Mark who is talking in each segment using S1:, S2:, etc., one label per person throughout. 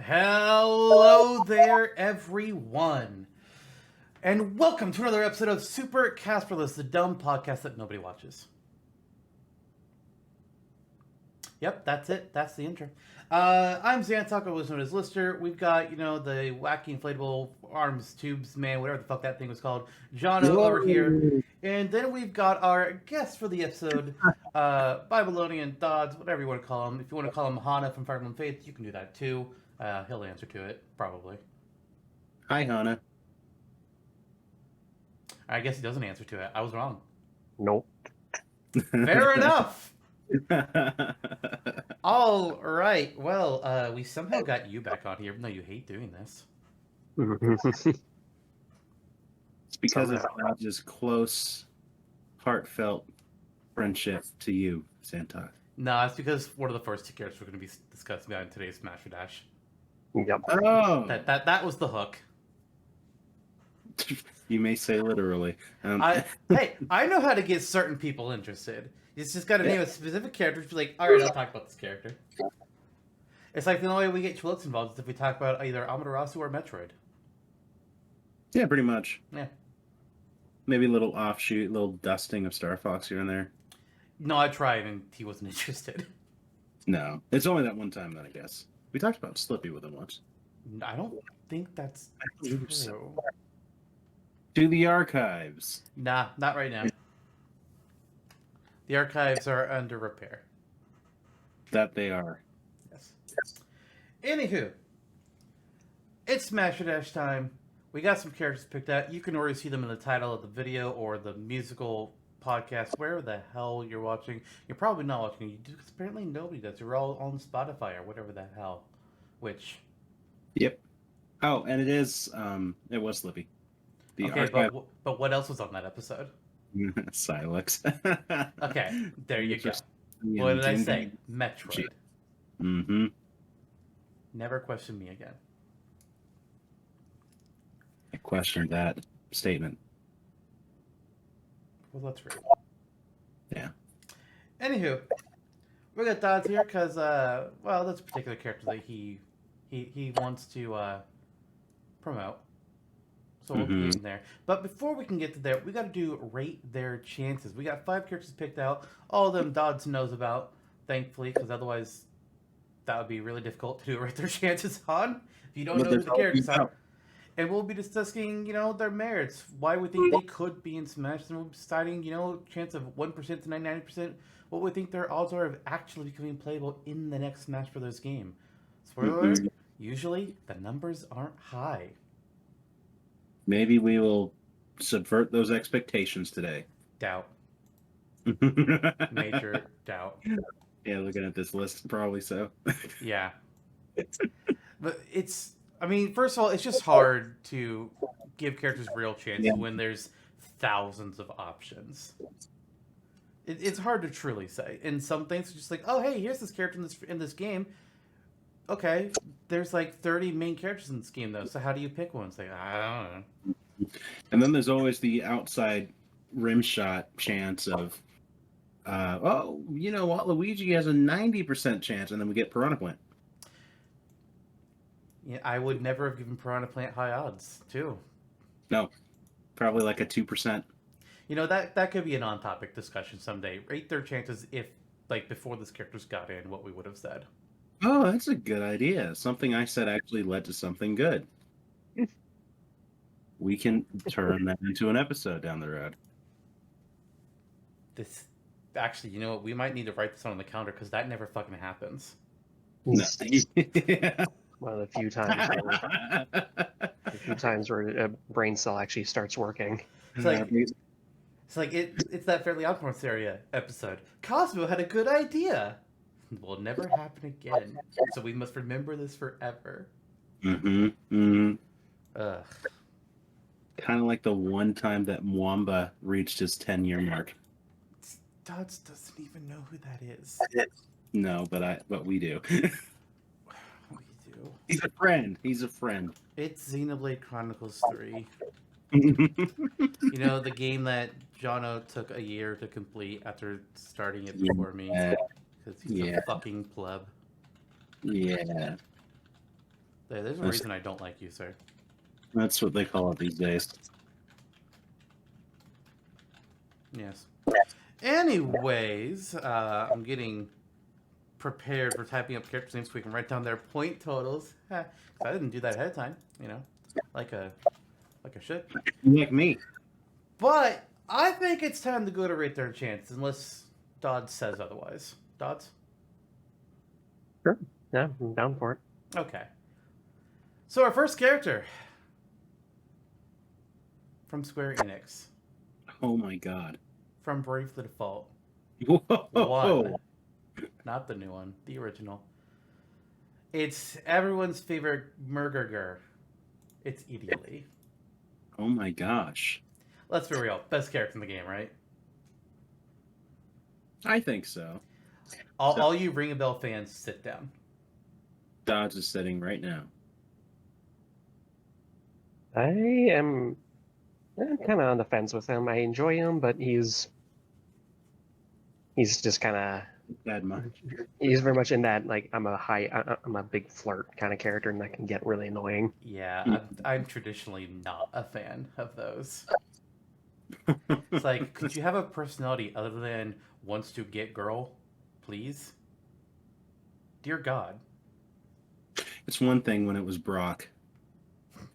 S1: Hello there, everyone, and welcome to another episode of Super Casperless, the dumb podcast that nobody watches. Yep, that's it. That's the intro. I'm Zantok, also known as Lister. We've got, the wacky inflatable arms, tubes, man, whatever the fuck that thing was called, Jonno over here. And then we've got our guest for the episode, Bibleonian, Dodds, whatever you want to call him. If you want to call him Hana from Fire Emblem Faith, you can do that too. He'll answer to it, probably.
S2: Hi, Hana.
S1: I guess he doesn't answer to it. I was wrong.
S3: Nope.
S1: Fair enough. All right. Well, we somehow got you back on here, even though you hate doing this.
S2: It's because of Dodds' close, heartfelt friendship to you, Zantok.
S1: No, it's because one of the first two characters we're going to be discussing on today's Smash or Dash.
S3: Yep.
S2: Oh!
S1: That was the hook.
S2: You may say literally.
S1: Hey, I know how to get certain people interested. It's just got to name a specific character and be like, all right, I'll talk about this character. It's like the only way we get Twilix involved is if we talk about either Amaterasu or Metroid.
S2: Yeah, pretty much.
S1: Yeah.
S2: Maybe a little offshoot, a little dusting of Star Fox here and there.
S1: No, I tried and he wasn't interested.
S2: No. It's only that one time, then, I guess. We talked about Slippy with him once.
S1: I don't think that's true.
S2: To the archives.
S1: Nah, not right now. The archives are under repair.
S2: That they are.
S1: Yes. Anywho, it's Smash or Dash time. We got some characters picked out. You can already see them in the title of the video or the musical podcast, wherever the hell you're watching. You're probably not watching it because apparently nobody does. You're all on Spotify or whatever the hell. Which.
S2: Yep. Oh, and it is, it was Slippy. The
S1: okay,
S2: archive...
S1: but what else was on that episode?
S2: Silex.
S1: Okay, there you go. What did I say? Metroid.
S2: Mm-hmm.
S1: Never question me again.
S2: I questioned that statement.
S1: Well, that's rude.
S2: Yeah.
S1: Anywho, we got Dodds here because, that's a particular character that he wants to promote. So we'll be in there. But before we can get to there, we got to do rate their chances. We got 5 characters picked out. All of them Dodds knows about, thankfully, because otherwise that would be really difficult to do rate their chances on if you don't know who the characters are. And we'll be discussing, their merits, why we think they could be in Smash, and we'll be deciding, chance of 1% to 99%, what we think their odds are of actually becoming playable in the next Smash Bros. Game. Spoiler alert, usually the numbers aren't high.
S2: Maybe we will subvert those expectations today.
S1: Doubt. Major doubt.
S2: Yeah, looking at this list, probably so.
S1: Yeah. But first of all, it's just hard to give characters real chances when there's thousands of options. It's hard to truly say. And some things are just like, oh, hey, here's this character in this game. Okay, there's like 30 main characters in this game, though, so how do you pick one? It's like, I don't know.
S2: And then there's always the outside rim shot chance of, you know what, Luigi has a 90% chance, and then we get Piranha Plant.
S1: Yeah, I would never have given Piranha Plant high odds, too.
S2: No, probably like a 2%.
S1: That could be an on-topic discussion someday. Rate their chances if, before this character's got in, what we would have said.
S2: Oh, that's a good idea. Something I said actually led to something good. We can turn that into an episode down the road.
S1: Actually, you know what? We might need to write this on the calendar because that never fucking happens.
S2: No.
S3: One of the few times where a brain cell actually starts working.
S1: It's that Fairly Odd Parents area episode. Cosmo had a good idea. Will never happen again. So we must remember this forever.
S2: Ugh.
S1: Ugh.
S2: Kind of like the one time that Mwamba reached his 10-year mark.
S1: Dodds doesn't even know who that is.
S2: No, but we do.
S1: We do.
S2: He's a friend.
S1: It's Xenoblade Chronicles 3. The game that Jonno took a year to complete after starting it before me. Because he's a fucking pleb.
S2: Yeah.
S1: There's a reason I don't like you, sir.
S2: That's what they call it these days.
S1: Yes. Anyways, I'm getting prepared for typing up character names so we can write down their point totals. I didn't do that ahead of time, like I should.
S2: Like me.
S1: But I think it's time to go to rate their chance, unless Dodds says otherwise. Dodds?
S3: Sure. Yeah, I'm down for it.
S1: Okay. So our first character from Square Enix,
S2: Oh my god.
S1: from Bravely Default.
S2: Whoa.
S1: One. Not the new one, the original. It's everyone's favorite Murgurger. It's Ideally.
S2: Oh my gosh.
S1: Let's be real. Best character in the game, right?
S2: I think so.
S1: All you Ring a Bell fans, sit down.
S2: Dodds is sitting right now.
S3: I'm kind of on the fence with him. I enjoy him, but he's just kind of
S2: Bad mind.
S3: he's very much in that like I'm a big flirt kind of character, and that can get really annoying.
S1: Yeah, I'm traditionally not a fan of those. It's like, could you have a personality other than wants to get girl, please? Dear God.
S2: It's one thing when it was Brock.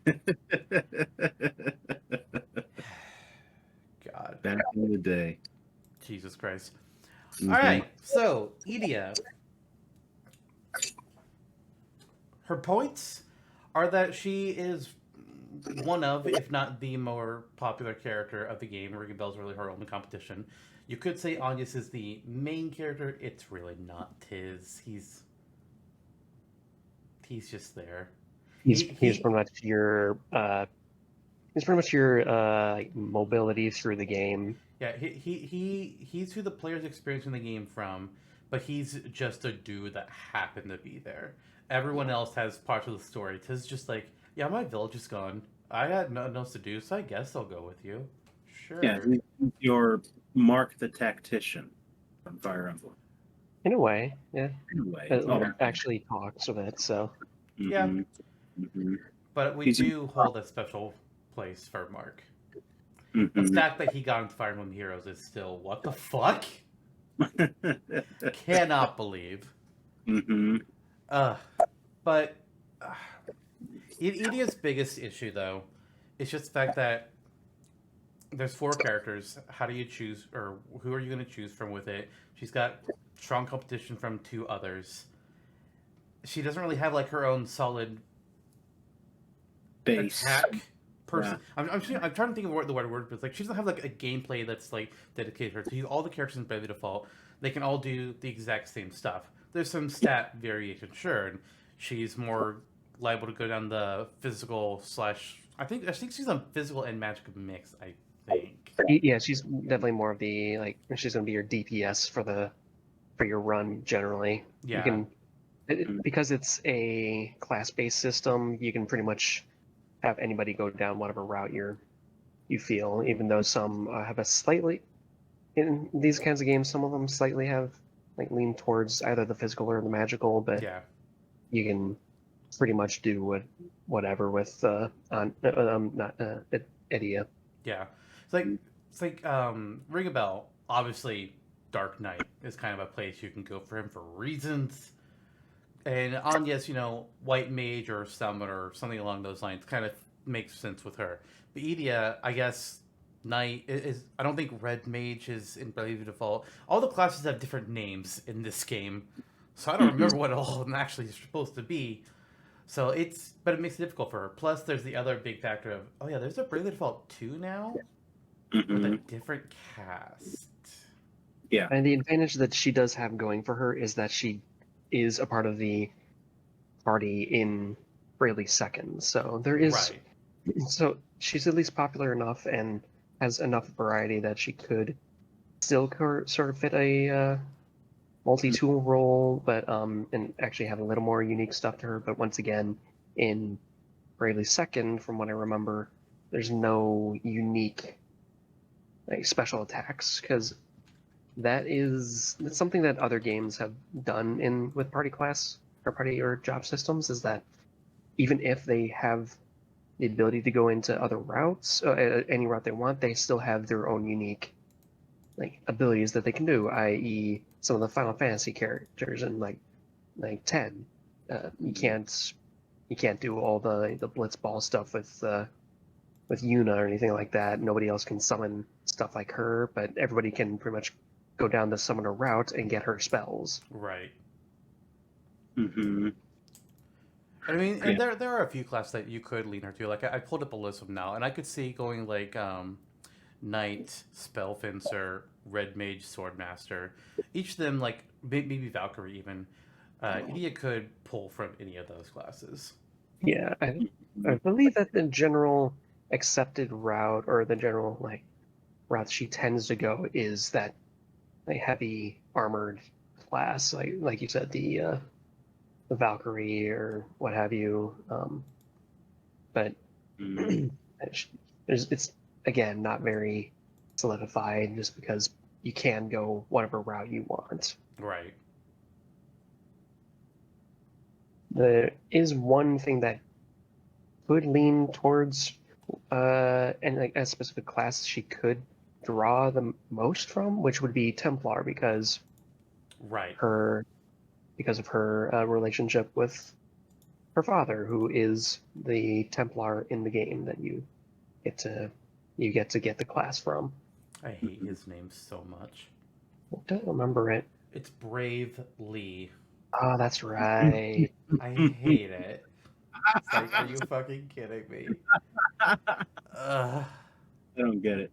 S1: God.
S2: Back in the day.
S1: Jesus Christ.
S2: Mhm.
S1: All right, so Idia. Her points are that she is one of, if not the more popular character of the game. Ring a Bell's really her only competition. You could say Agnes is the main character. It's really not his. He's just there.
S3: He's pretty much your like, mobility through the game.
S1: Yeah, he's who the players experiencing the game from, but he's just a dude that happened to be there. Everyone else has parts of the story. Tis just like, yeah, my village is gone. I had nothing else to do, so I guess I'll go with you. Sure.
S2: Yeah, your Mark the Tactician from Fire Emblem.
S3: In a way, yeah.
S2: Anyway,
S3: It actually talks with it, so.
S1: Yeah.
S2: Mhm.
S1: But we
S2: He's-
S1: do hold a special place for Mark. The
S2: Mhm.
S1: fact that he got into Fire Emblem Heroes is still, what the fuck? Cannot believe.
S2: Mhm.
S1: But Idia's biggest issue, though, is just the fact that there's 4 characters. How do you choose, or who are you going to choose from with it? She's got strong competition from 2 others. She doesn't really have like her own solid
S2: Base.
S1: attack person.
S2: Yeah.
S1: I'm trying to think of what the right word, but it's like she doesn't have like a gameplay that's like dedicated to her. So all the characters in Bravely Default, they can all do the exact same stuff. There's some stat variation, sure, and she's more liable to go down the physical / I think she's on physical and magic mix. I think.
S3: Yeah, she's definitely more of the like. She's gonna be your DPS for your run generally.
S1: Yeah.
S3: You can because it's a class-based system. You can pretty much have anybody go down whatever route you feel. Even though some have a slightly in these kinds of games, some of them slightly have like lean towards either the physical or the magical. But
S1: Yeah.
S3: you can pretty much do whatever with Idia.
S1: Yeah. It's like Ring a Bell. Obviously, Dark Knight is kind of a place you can go for him for reasons. And Anya's, White Mage or Summoner or something along those lines kind of makes sense with her. But Idia, I guess, Knight is. I don't think Red Mage is in Bravely Default. All the classes have different names in this game, so I don't remember what all of them actually is supposed to be. So but it makes it difficult for her. Plus, there's the other big factor of, oh yeah, there's a Bravely Default 2 now with a different cast.
S2: Yeah.
S3: And the advantage that she does have going for her is that she is a part of the party in Bravely Second. So there is,
S1: Right.
S3: so she's at least popular enough and has enough variety that she could still sort of fit a multi-tool role, but and actually have a little more unique stuff to her. But once again, in Bravely Second, from what I remember, there's no unique like special attacks because that's something that other games have done with party class or party or job systems is that even if they have the ability to go into other routes, any route they want, they still have their own unique like abilities that they can do, i.e., some of the Final Fantasy characters and like 10. You can't do all the blitzball stuff with Yuna or anything like that. Nobody else can summon stuff like her, but everybody can pretty much go down the summoner route and get her spells.
S1: Right.
S2: Mm-hmm.
S1: I mean, and there are a few classes that you could lean her to. Like I pulled up a list of them now, and I could see going like Knight, Spellfencer, Red Mage, Swordmaster. Each of them, like maybe Valkyrie even. Idia could pull from any of those classes.
S3: Yeah, I believe that the general accepted route or the general like route she tends to go is that like heavy armored class, like you said, the Valkyrie or what have you. But it's again not very solidified just because you can go whatever route you want.
S1: Right.
S3: There is one thing that could lean towards and like a specific class she could draw the most from, which would be Templar because
S1: Right.
S3: of her relationship with her father, who is the Templar in the game that you get to get the class from.
S1: I hate his name so much.
S3: I don't remember it.
S1: It's Brave Lee.
S3: Oh, that's right.
S1: I hate it. It's like, are you fucking kidding me?
S2: I don't get it.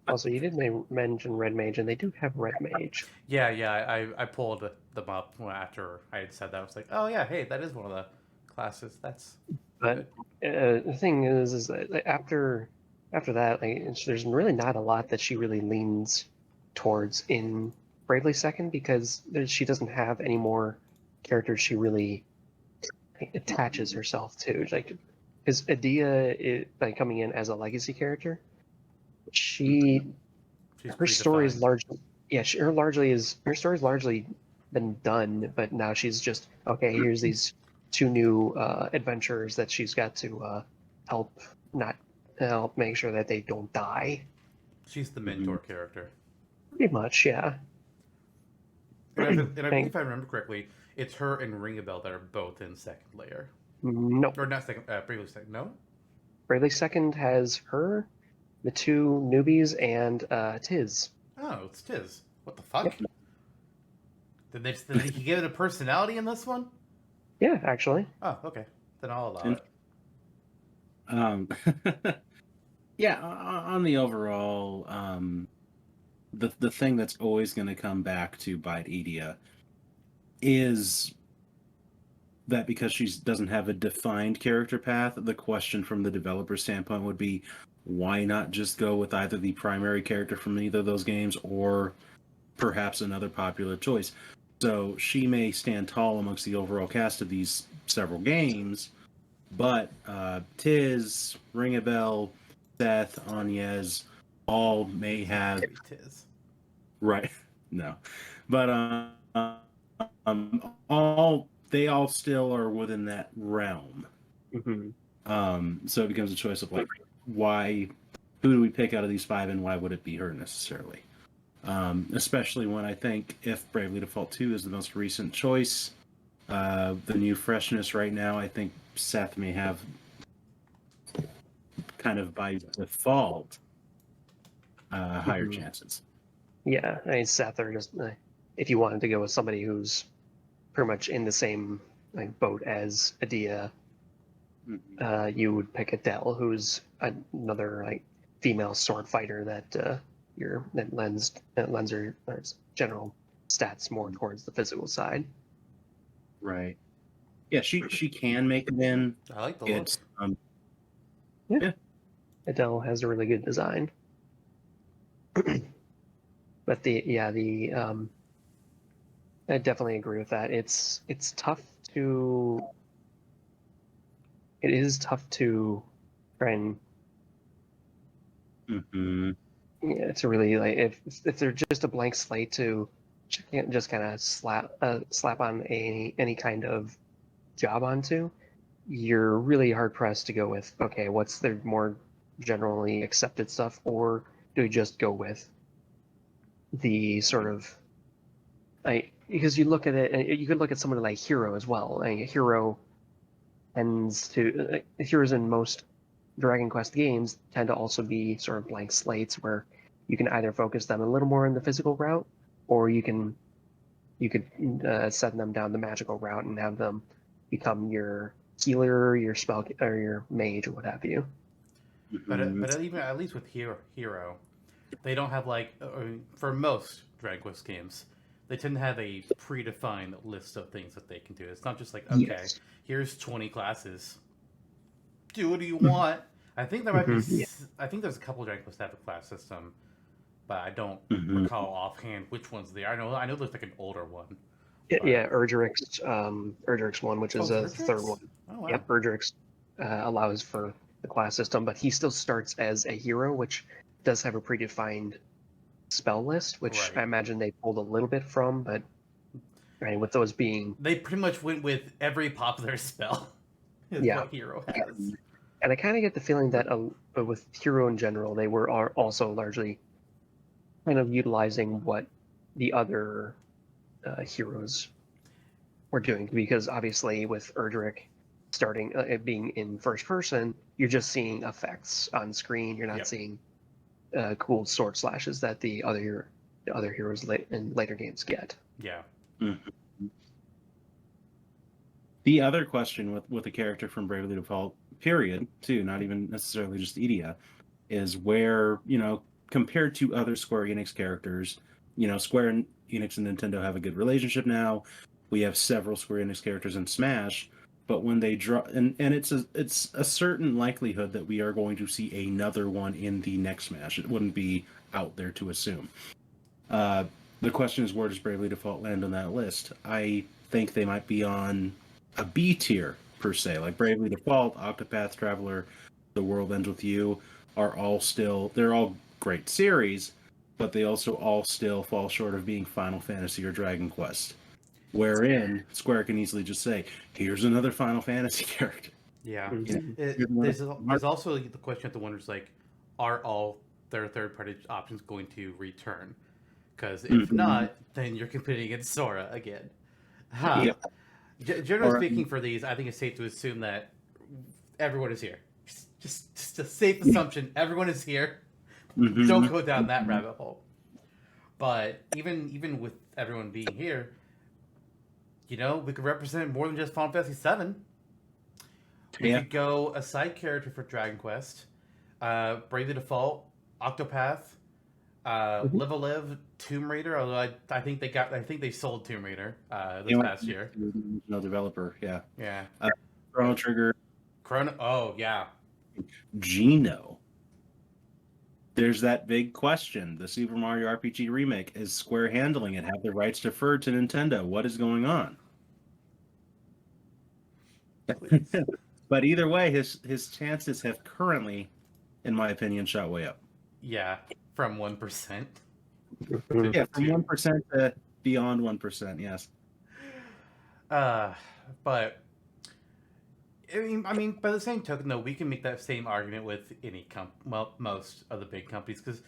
S3: Also, you did mention Red Mage, and they do have Red Mage.
S1: Yeah. I pulled them up after I had said that. I was like, oh yeah, hey, that is one of the classes. That's
S3: But
S1: good.
S3: the thing is that like, after that, like, there's really not a lot that she really leans towards in Bravely Second because she doesn't have any more characters she really attaches herself to. Like, because Adia, like coming in as a legacy character,
S1: She's
S3: her story is
S1: predefined.
S3: largely her story's largely been done, but now she's just okay. Here's these two new adventurers that she's got to help make sure that they don't die.
S1: She's the mentor character.
S3: Pretty much, yeah.
S1: And I believe if I remember correctly, it's her and Ringabel that are both in second layer.
S3: Nope.
S1: Or not second, Bravely Second. No?
S3: Bravely Second has her, the two newbies, and Tiz.
S1: Oh, it's Tiz. What the fuck?
S3: Yep.
S1: Did he give it a personality in this one?
S3: Yeah, actually.
S1: Oh, okay. Then I'll allow it.
S2: Yeah, on the overall, the thing that's always going to come back to bite Idia is that because she doesn't have a defined character path, the question from the developer standpoint would be, why not just go with either the primary character from either of those games or perhaps another popular choice? So she may stand tall amongst the overall cast of these several games, but Tiz, Ringabel, Seth, Anyez, all may have
S1: Tiz.
S2: right. No, but they all still are within that realm.
S3: Mm-hmm.
S2: So it becomes a choice of like, who do we pick out of these five, and why would it be her necessarily? Especially when I think if Bravely Default 2 is the most recent choice, the new freshness right now, I think Seth may have kind of by default higher chances.
S3: Yeah, I mean, Seth, or just if you wanted to go with somebody who's pretty much in the same like boat as Adia, you would pick Adele, who's another like female sword fighter that lends her general stats more towards the physical side.
S2: Right. Yeah, she can make it in.
S1: I like the
S2: It's
S3: yeah. Adele has a really good design. But I definitely agree with that. It is tough to try and
S2: Mm-hmm.
S3: yeah, to really like if they're just a blank slate to can't just kind of slap on any kind of job onto, you're really hard pressed to go with, okay, what's the more generally accepted stuff, or do we just go with the sort of because you look at it, and you could look at someone like Hero as well. Hero tends to heroes in most Dragon Quest games tend to also be sort of blank slates where you can either focus them a little more in the physical route, or you could send them down the magical route and have them become your healer, your spell, or your mage, or what have you.
S1: But even at least with Hero, they don't have like for most Dragon Quest games, they tend to have a predefined list of things that they can do. It's not just like, okay,
S3: Yes.
S1: here's 20 classes. Do what you want. I think there might be.
S3: Yeah.
S1: I think there's a couple of Dragon Quest that have a class system, but I don't
S2: Mhm.
S1: recall offhand which one's there. I know there's like an older one.
S3: Yeah, Erdrick's one, which is
S1: Oh,
S3: the third one.
S1: Oh wow.
S3: Yep, Erdrick's allows for the class system, but he still starts as a hero, which does have a predefined spell list, which
S1: Right.
S3: I imagine they pulled a little bit from, but right, with those being,
S1: They pretty much went with every popular spell. Is
S3: Yeah.
S1: what Hero has.
S3: and I kind of get the feeling that with hero in general, they are also largely kind of utilizing what the other heroes were doing, because obviously with Erdrick starting it being in first person, you're just seeing effects on screen. You're not
S1: Yep.
S3: seeing cool sword slashes that the other heroes in later games get.
S1: Yeah.
S2: The other question with a character from Bravely Default, period, too, not even necessarily just Idia, is where, compared to other Square Enix characters, Square Enix and Nintendo have a good relationship now. We have several Square Enix characters in Smash, but when they draw, and it's a certain likelihood that we are going to see another one in the next Smash. It wouldn't be out there to assume. The question is, where does Bravely Default land on that list? I think they might be on a B tier, per se. Like Bravely Default, Octopath Traveler, The World Ends With You are all still, they're all great series, but they also all still fall short of being Final Fantasy or Dragon Quest. Wherein Square can easily just say, here's another Final Fantasy character.
S1: Yeah.
S3: Mhm.
S1: There's also the question at the wonders like, are all their third party options going to return? Because if not, then you're competing against Sora again. Huh.
S2: Yeah.
S1: Generally speaking, for these, I think it's safe to assume that everyone is here. Just a safe assumption. Everyone is here. Don't go down that rabbit hole. But even with everyone being here, we could represent more than just Final Fantasy VII. We could go a side character for Dragon Quest, Bravely Default, Octopath, Live a Live, Tomb Raider. Although I think they sold Tomb Raider this past year.
S2: No developer, yeah.
S1: Yeah.
S2: Chrono Trigger.
S1: Oh yeah.
S2: Geno. There's that big question. The Super Mario RPG remake, is Square handling it? Have the rights deferred to Nintendo? What is going on? But either way, his chances have currently, in my opinion, shot way up.
S1: Yeah, from 1%.
S2: Yeah, from 1% to beyond 1%. Yes.
S1: But I mean, by the same token, though, we can make that same argument with most of the big companies. Because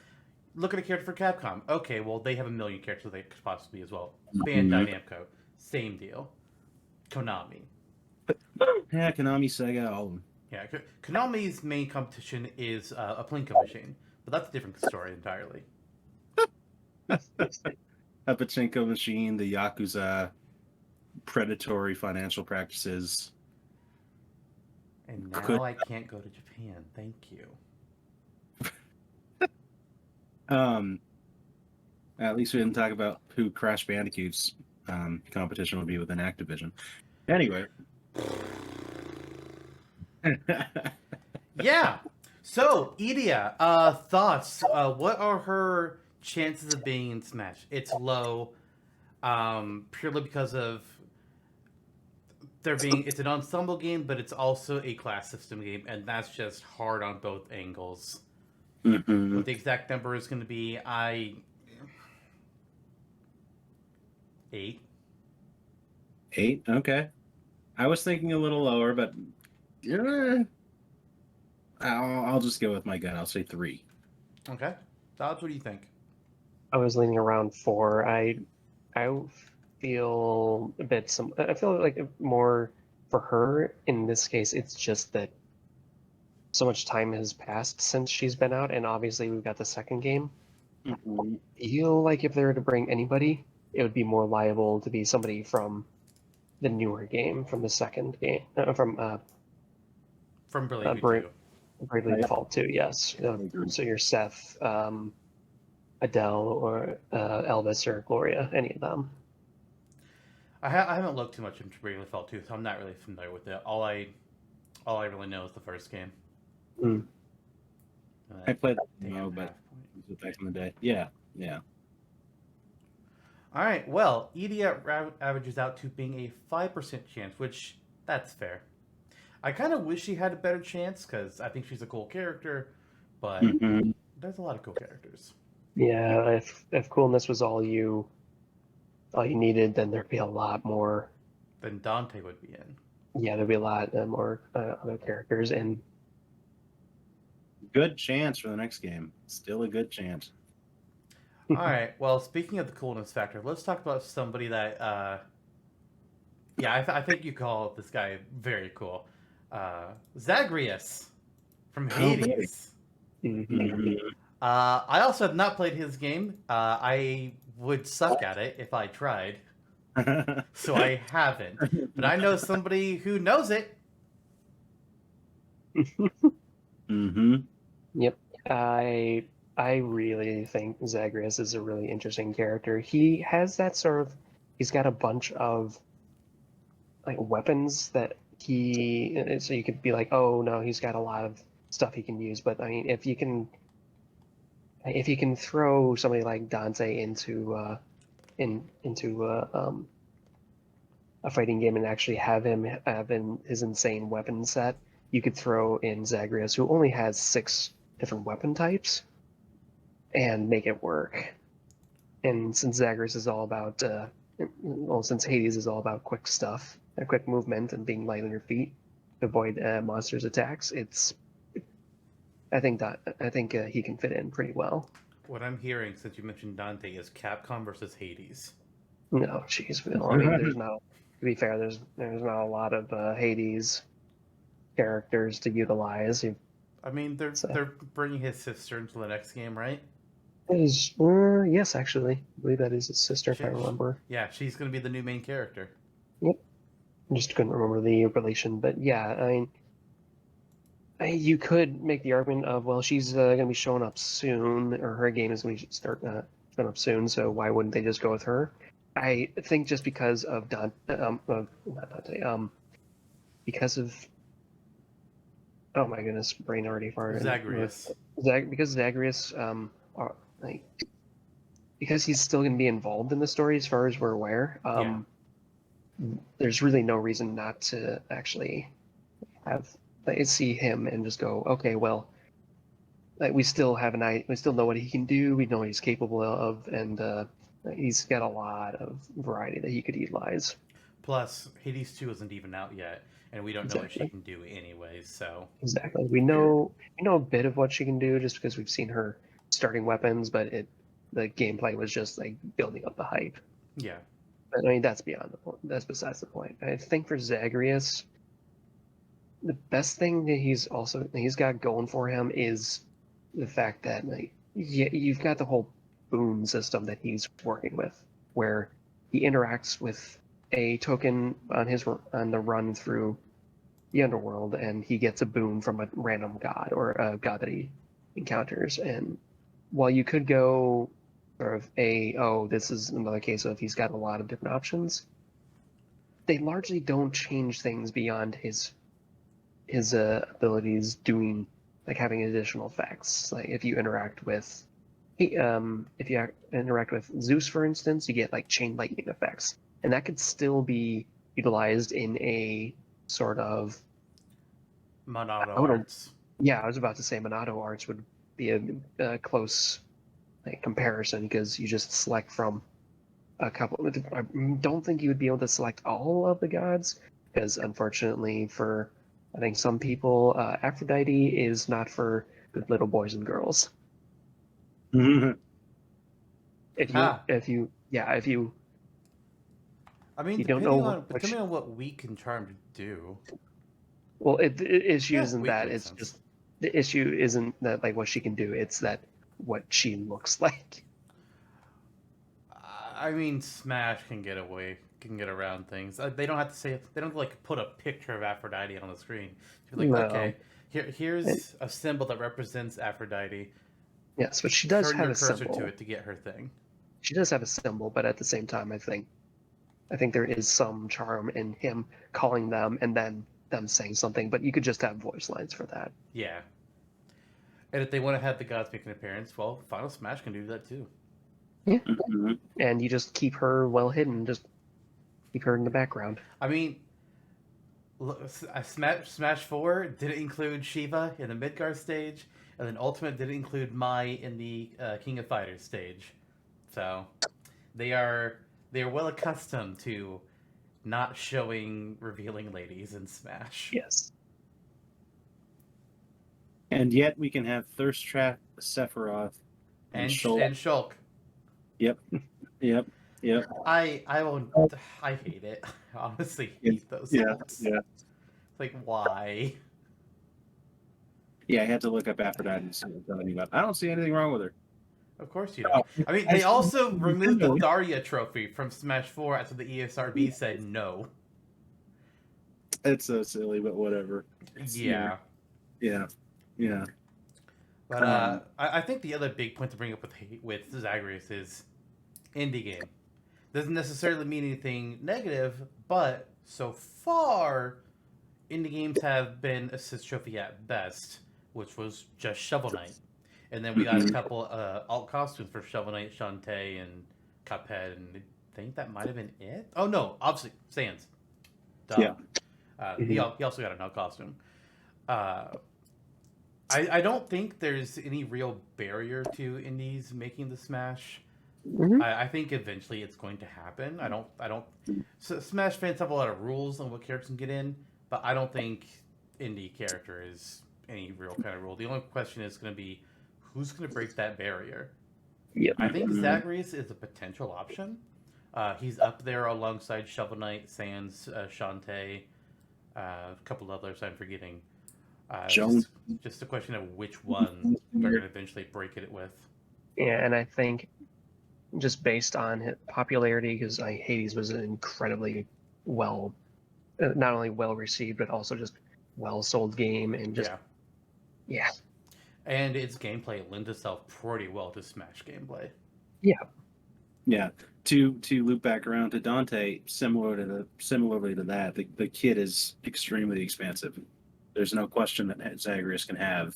S1: look at a character for Capcom. Okay, well, they have a million characters they could possibly as well. Bandai Namco, same deal. Konami.
S2: Yeah, Konami, Sega, all of them.
S1: Yeah, Konami's main competition is a Plinko machine, but that's a different story entirely.
S2: A pachinko machine, the Yakuza, predatory financial practices.
S1: And now I can't go to Japan. Thank you.
S2: At least we didn't talk about who Crash Bandicoot's competition would be within Activision. Anyway.
S1: Yeah. So, Idia, thoughts? What are her chances of being in Smash? It's low, purely because of it's an ensemble game, but it's also a class system game, and that's just hard on both angles. What the exact number is going to be, 8.
S2: 8? Okay. I was thinking a little lower, but I'll just go with my gut. I'll say 3.
S1: Okay. Dodds, what do you think?
S3: I was leaning around 4. I feel a bit some. I feel like more for her in this case. It's just that so much time has passed since she's been out, and obviously we've got the second game.
S2: Mm-hmm.
S3: I feel like if they were to bring anybody, it would be more liable to be somebody from the newer game, from the second game, from
S1: From Bravely
S3: Bra-
S1: 2.
S3: Bravely
S2: Yeah.
S3: Default 2. Yes. So your Seth, Adele, or Elvis, or Gloria, any of them.
S1: I haven't looked too much into Bravely Default 2, so I'm not really familiar with it. All I really know is the first game.
S3: Mm.
S2: I played
S1: Damn,
S2: no, but
S1: half point.
S2: back in the day. Yeah.
S1: All right, well, Edea averages out to being a 5% chance, which, that's fair. I kind of wish she had a better chance, because I think she's a cool character, but
S2: Mhm.
S1: there's a lot of cool characters.
S3: Yeah, if coolness was all you needed, then there'd be a lot more.
S1: Then Dante would be in.
S3: Yeah, there'd be a lot more other characters, and
S2: Good chance for the next game. Still a good chance.
S1: All right, well, speaking of the coolness factor, let's talk about somebody that, I think you call this guy very cool. Zagreus from Hades.
S3: Mhm.
S1: I also have not played his game. I would suck at it if I tried, so I haven't. But I know somebody who knows it.
S2: Mm-hmm.
S3: Yep, I really think Zagreus is a really interesting character. He has that sort of, he's got a bunch of like weapons that so you could be like, oh no, he's got a lot of stuff he can use. But I mean, if you can throw somebody like Dante into a fighting game and actually have him have his insane weapon set, you could throw in Zagreus, who only has 6 different weapon types, and make it work. And since Zagreus is all about, since Hades is all about quick stuff, quick movement, and being light on your feet to avoid monsters' attacks, I think he can fit in pretty well.
S1: What I'm hearing, since you mentioned Dante, is Capcom versus Hades.
S3: No, jeez, Phil. I mean, there's not. To be fair, there's not a lot of Hades characters to utilize.
S1: I mean, they're bringing his sister into the next game, right?
S3: Yes, actually, I believe that is his sister, if I remember.
S1: Yeah, she's going to be the new main character.
S3: Yep, I just couldn't remember the relation, but yeah, I mean, you could make the argument of, well, she's going to be showing up soon, or her game is going to start showing up soon, so why wouldn't they just go with her? I think just because of not Dante, because of, oh my goodness, brain already farted.
S1: Zagreus.
S3: Because Zagreus, because he's still going to be involved in the story as far as we're aware. There's really no reason not to actually see him and just go, okay, well, we still know what he can do, we know what he's capable of, and he's got a lot of variety that he could utilize.
S1: Plus, Hades 2 isn't even out yet, and we don't know what she can do anyways, so...
S3: Exactly. We know a bit of what she can do just because we've seen her starting weapons, but the gameplay was just like building up the hype.
S1: Yeah.
S3: But I mean, that's beyond the point. That's besides the point. I think for Zagreus, the best thing that he's got going for him is the fact that you've got the whole boon system that he's working with, where he interacts with a token on the run through the underworld, and he gets a boon from a random god or a god that he encounters. And while you could go sort of this is another case of he's got a lot of different options, they largely don't change things beyond his abilities doing, like, having additional effects. Like if you interact with Zeus, for instance, you get like chain lightning effects, and that could still be utilized in a sort of
S1: Monado arts.
S3: Yeah, I was about to say Monado arts would be a close comparison, because you just select from a couple. I don't think you would be able to select all of the gods, because unfortunately, for I think some people, Aphrodite is not for little boys and girls. If you
S1: I mean,
S3: you don't know
S1: depending on what weak and charmed do.
S3: well, the issue
S1: Yeah,
S3: isn't
S1: weak
S3: that.
S1: makes
S3: It's
S1: sense.
S3: just the issue isn't that like what she can do. It's that what she looks like.
S1: I mean, Smash can get around things. They don't have to say. They don't like put a picture of Aphrodite on the screen. You're like,
S3: No.
S1: okay,
S3: And,
S1: here's a symbol that represents Aphrodite.
S3: yes, but she does
S1: Turn
S3: have
S1: your
S3: a
S1: cursor
S3: symbol.
S1: to it to get her thing.
S3: She does have a symbol, but at the same time, I think there is some charm in him calling them and then them saying something. But you could just have voice lines for that.
S1: Yeah. And if they want to have the gods make an appearance, well, Final Smash can do that too.
S3: Yeah. And you just keep her well hidden. Just keep her in the background.
S1: I mean, Smash 4 didn't include Shiva in the Midgar stage, and then Ultimate didn't include Mai in the King of Fighters stage. So they are well accustomed to not showing revealing ladies in Smash.
S3: Yes.
S2: And yet we can have Thirst Trap, Sephiroth,
S1: And
S2: Shulk.
S1: Shulk.
S2: Yep.
S1: I hate it. I honestly hate those looks.
S2: Yeah.
S1: Like, why?
S2: Yeah, I had to look up Aphrodite and see what I'm telling you about. I don't see anything wrong with her.
S1: Of course you don't. I mean, they also removed the Daria trophy from Smash 4 after the ESRB said no.
S2: It's so silly, but whatever.
S1: Yeah. But I think the other big point to bring up with Zagreus is indie game. Doesn't necessarily mean anything negative, but so far, indie games have been assist trophy at best, which was just Shovel Knight. And then we got a couple alt costumes for Shovel Knight, Shantae, and Cuphead, and I think that might have been it. Oh no, obviously Sans. Duh.
S2: Yeah.
S1: He also got an alt costume. I don't think there's any real barrier to indies making the Smash.
S3: Mm-hmm.
S1: I think eventually it's going to happen. I don't. So Smash fans have a lot of rules on what characters can get in, but I don't think indie character is any real kind of rule. The only question is going to be who's going to break that barrier.
S3: Yep.
S1: I think Zagreus is a potential option. He's up there alongside Shovel Knight, Sans, Shantae, a couple others I'm forgetting. Just a question of which one they're going to eventually break it with.
S3: Yeah, and I think just based on his popularity, because Hades was an incredibly not only well received, but also just well sold game, and just yeah.
S1: And its gameplay lends itself pretty well to Smash gameplay.
S2: Yeah. To loop back around to Dante, similarly to that, the kit is extremely expansive. There's no question that Zagreus can have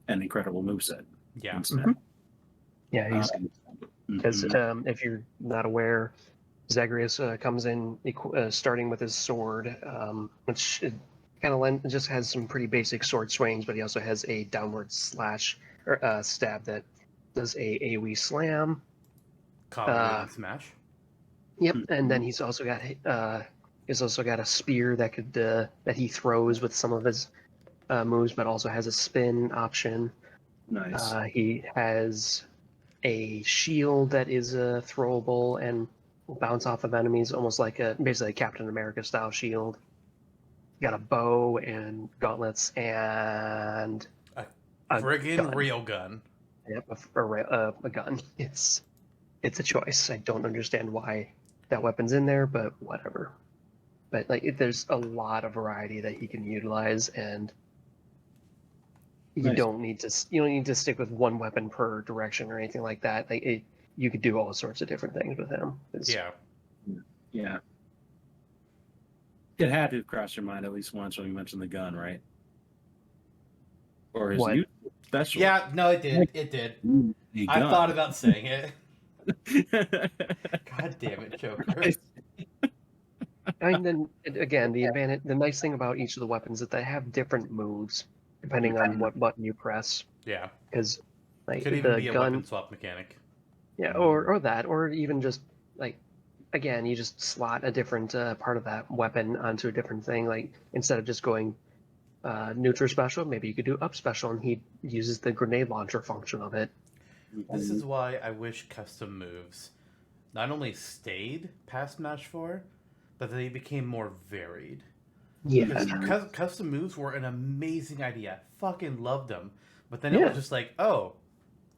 S2: an incredible moveset.
S1: Yeah.
S3: Mm-hmm. Yeah, he's because if you're not aware, Zagreus comes in starting with his sword, which kind of just has some pretty basic sword swings, but he also has a downward slash or stab that does a AoE slam.
S1: Commonly in Smash.
S3: Yep, and then he's also got a spear that could that he throws with some of his moves, but also has a spin option.
S2: Nice.
S3: He has a shield that is throwable and will bounce off of enemies, almost like basically a Captain America style shield. Got a bow and gauntlets and
S1: a friggin' real gun.
S3: Yep, a gun. It's a choice. I don't understand why that weapon's in there, but whatever. But there's a lot of variety that he can utilize, and you don't need to stick with one weapon per direction or anything like that. You could do all sorts of different things with him.
S2: Yeah. It had to have crossed your mind at least once when you mentioned the gun, right? Or his new special.
S1: Yeah, no, it did. It did. I thought about saying it. God damn it, Joker.
S3: I mean, then again, the nice thing about each of the weapons is that they have different moves depending on what button you press.
S1: Yeah.
S3: Because
S1: could even be a weapon swap mechanic.
S3: Yeah, or that, or even just like again, you just slot a different part of that weapon onto a different thing. Like instead of just going neutral special, maybe you could do up special, and he uses the grenade launcher function of it.
S1: This is why I wish custom moves not only stayed past Smash 4, but they became more varied.
S3: Yeah,
S1: Because custom moves were an amazing idea. Fucking loved them. But then it was just like, oh,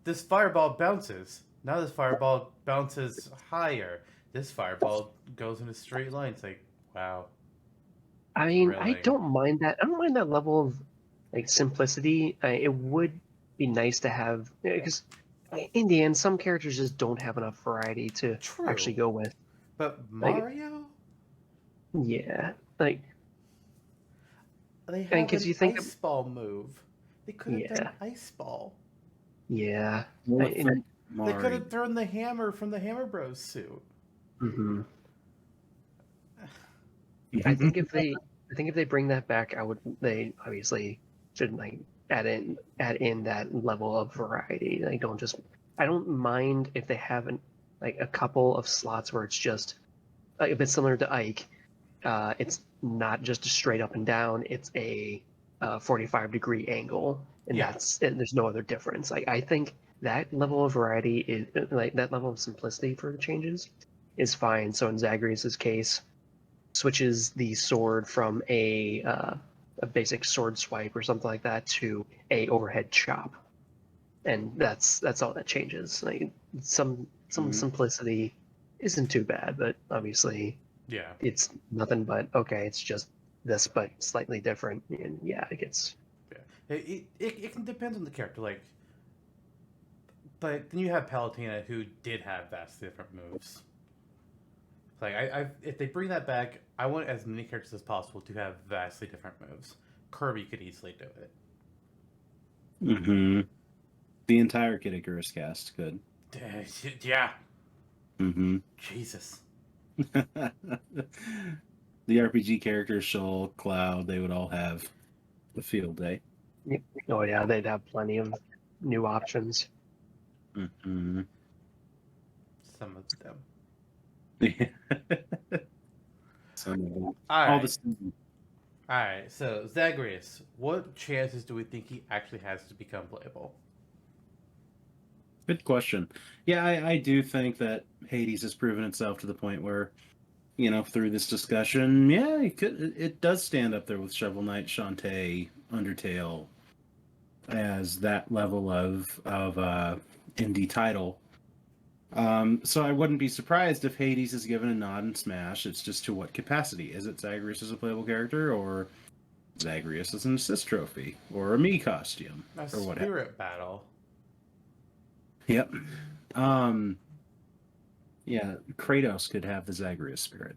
S1: this fireball bounces. Now this fireball bounces higher. This fireball goes in a straight line. It's like, wow.
S3: I mean,
S1: Really?
S3: I don't mind that. I don't mind that level of like simplicity. It would be nice to have because in the end, some characters just don't have enough variety to
S1: True.
S3: actually go with.
S1: But Mario?
S3: Yeah, like
S1: They
S3: I
S1: have
S3: guess
S1: an
S3: you think
S1: ice ball move. They could have done ice ball.
S3: yeah.
S2: Well,
S3: I-
S2: from
S1: They could
S2: Mari.
S1: have thrown the hammer from the Hammer Bros suit.
S3: Mhm. I think if they bring that back, they obviously should like add in that level of variety. Like I don't mind if they have like a couple of slots where it's just like if it's similar to Ike, it's not just a straight up and down, it's a 45-degree angle, and there's no other difference. Like I think that level of variety is like that level of simplicity for the changes is fine. So in Zagreus's case, switches the sword from a basic sword swipe or something like that to a overhead chop, and that's all that changes. Like some simplicity isn't too bad, but obviously
S1: Yeah.
S3: it's nothing but okay. It's just this, but slightly different, and yeah, it gets.
S1: Yeah. It can depend on the character, like. But then you have Palutena, who did have vastly different moves. Like if they bring that back, I want as many characters as possible to have vastly different moves. Kirby could easily do it.
S2: Mm-hmm. The entire Kid Icarus cast could.
S1: Yeah.
S2: Mm-hmm.
S1: Jesus.
S2: The RPG characters, Shoal, Cloud, they would all have a field day.
S3: Oh yeah, they'd have plenty of new options.
S2: Mm-hmm.
S1: Some of them.
S2: So,
S1: All
S2: all
S1: right.
S2: the
S1: All right. So Zagreus, what chances do we think he actually has to become playable?
S2: Good question. Yeah, I do think that Hades has proven itself to the point where, through this discussion, yeah, it does stand up there with Shovel Knight, Shantae, Undertale as that level of indie title. So I wouldn't be surprised if Hades is given a nod in Smash. It's just to what capacity? Is it Zagreus as a playable character, or Zagreus as an assist trophy, or a Mii costume,
S1: A
S2: or what?
S1: spirit battle.
S2: Yep. Yeah, Kratos could have the Zagreus spirit.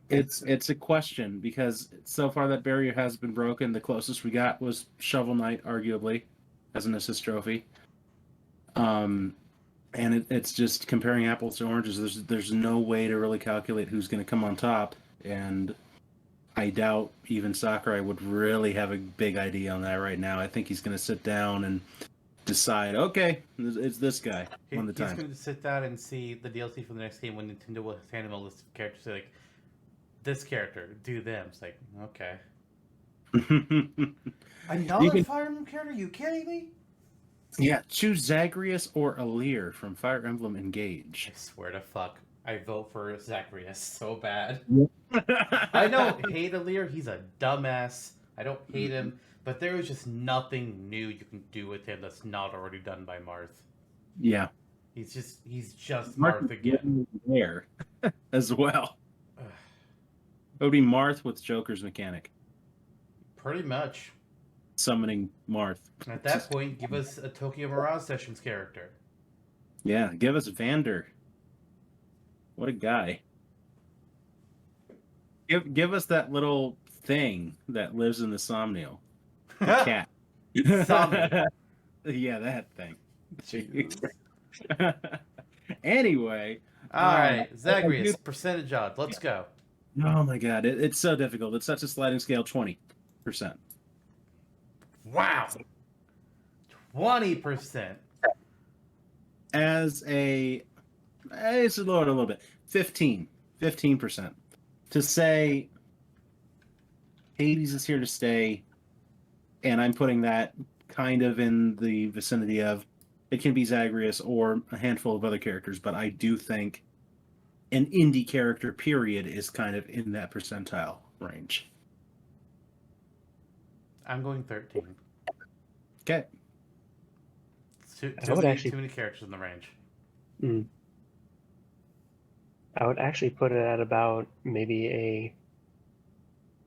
S2: It's a question because so far that barrier has been broken. The closest we got was Shovel Knight, arguably, as an assist trophy. And it's just comparing apples to oranges. There's no way to really calculate who's going to come on top, and I doubt even Sakurai would really have a big idea on that right now. I think he's going to sit down and decide, okay, it's this guy on the time.
S1: He's going to sit down and see the DLC for the next game when Nintendo will hand him a list of characters. Say, like, this character, do them. It's like, okay. Another Fire Emblem character? You kidding me?
S2: Yeah, choose Zagreus or Alear from Fire Emblem Engage.
S1: I swear to fuck, I vote for Zagreus so bad. I don't hate Alear. He's a dumbass. I don't hate him. But there is just nothing new you can do with him that's not already done by Marth.
S2: Yeah.
S1: He's just Marth again.
S2: There as well. It would be Marth with Joker's mechanic.
S1: Pretty much.
S2: Summoning Marth.
S1: At that point, give us a Tokyo Mirage Sessions character.
S2: Yeah, give us Vander. What a guy. Give us that little thing that lives in the Somniel. The cat.
S1: Somniel.
S2: Yeah, that thing.
S1: Jesus.
S2: Anyway.
S1: Alright, Zagreus, percentage odds. Let's go.
S2: Oh my god, it's so difficult. It's such a sliding scale, 20%.
S1: Wow. 20%.
S2: as it's lowered a little bit, 15%, to say Hades is here to stay, and I'm putting that kind of in the vicinity of it can be Zagreus or a handful of other characters, but I do think an indie character, period, is kind of in that percentile range.
S1: I'm going 13.
S2: Okay.
S1: Too many characters in the range.
S3: I would actually put it at about maybe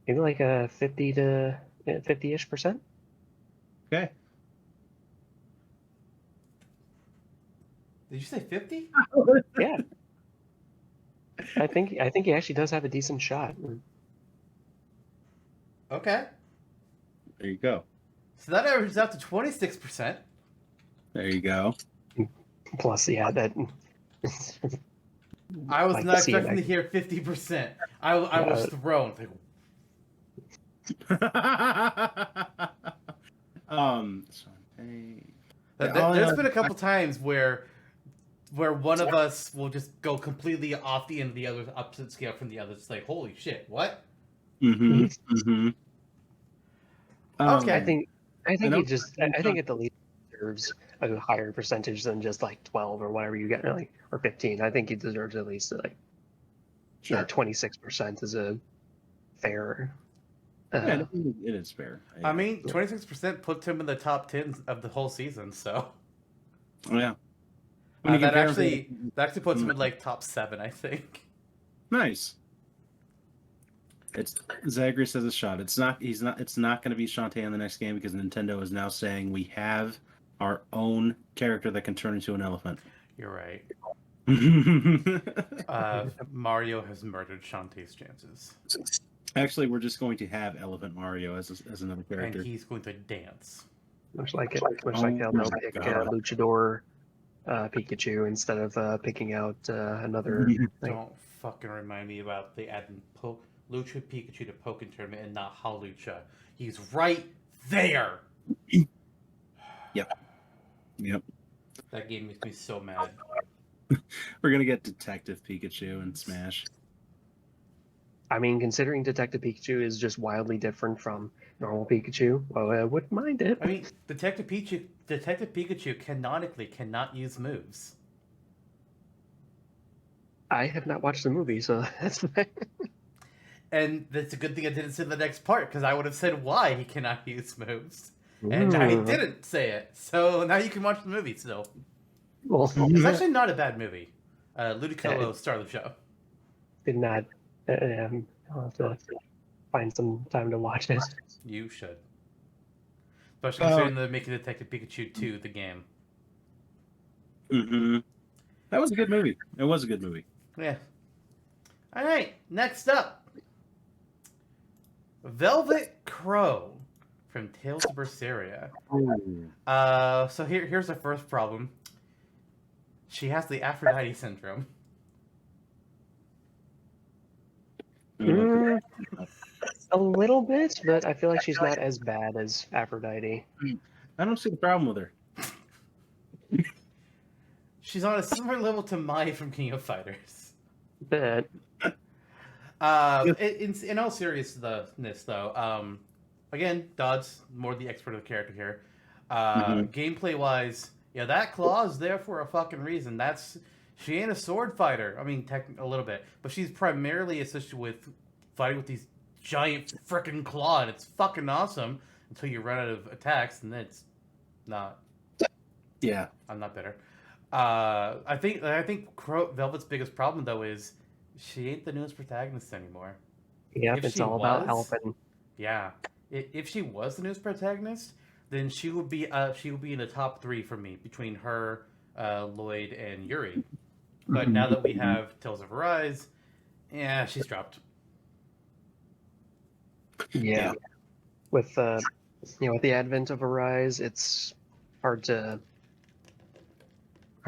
S3: like a 50-ish%.
S2: Okay.
S1: Did you say 50?
S3: Yeah. I think he actually does have a decent shot.
S1: Okay.
S2: There you go.
S1: So that averages out to 26%.
S2: There you go.
S3: Plus, yeah, that.
S1: I was not expecting to hear 50%. I was thrown. There's been a couple times where one of us will just go completely off the end of the other's opposite scale from the other. It's like, holy shit, what?
S2: Okay.
S3: I think at the least deserves a higher percentage than just like 12 or whatever you get, like, or 15. I think he deserves at least like 26% is a fair.
S2: It is fair.
S1: I mean, 26% puts him in the top 10 of the whole season. So
S2: yeah,
S1: that actually puts him in like top 7, I think.
S2: Nice. It's Zagreus has a shot. It's not going to be Shantae in the next game because Nintendo is now saying we have our own character that can turn into an elephant.
S1: You're right. Mario has murdered Shantae's chances.
S2: Actually, we're just going to have Elephant Mario as another character,
S1: and he's going to dance.
S3: Much like they'll pick Luchador Pikachu instead of picking out another.
S1: Don't fucking remind me about the adding Lucha Pikachu to Pokken Tournament and not Halucha. He's right there.
S2: Yep.
S1: That game makes me so mad.
S2: We're gonna get Detective Pikachu and Smash.
S3: I mean, considering Detective Pikachu is just wildly different from normal Pikachu, well, I wouldn't mind it.
S1: I mean, Detective Pikachu canonically cannot use moves.
S3: I have not watched the movie, so that's fine.
S1: And that's a good thing I didn't say the next part, because I would have said why he cannot use moves. And I didn't say it. So now you can watch the movie still.
S3: Well,
S1: it's actually not a bad movie. Ludicolo star of the show.
S3: Did not. I'll have to find some time to watch it.
S1: You should. Especially considering they're making Detective Pikachu 2 the game.
S2: That was a good movie. It was a good movie.
S1: Yeah. All right. Next up, Velvet Crow from Tales of Berseria. So here's the first problem. She has the Aphrodite syndrome.
S3: A little bit, but I feel like she's not as bad as Aphrodite.
S2: I don't see the problem with her.
S1: She's on a similar level to Mai from King of Fighters.
S3: But
S1: in all seriousness, though, again, Dodds more the expert of the character here. Gameplay wise, yeah, that claw is there for a fucking reason. She ain't a sword fighter. I mean, a little bit, but she's primarily associated with fighting with these giant freaking claw, and it's fucking awesome until you run out of attacks, and then it's not.
S2: Yeah,
S1: I'm not bitter. I think Velvet's biggest problem though is she ain't the newest protagonist anymore.
S3: Yeah, it's all about helping.
S1: Yeah, if she was the newest protagonist, then she would be in the top 3 for me between her, Lloyd, and Yuri. But now that we have Tales of Arise, yeah, she's dropped.
S3: Yeah. With with the advent of Arise, it's hard to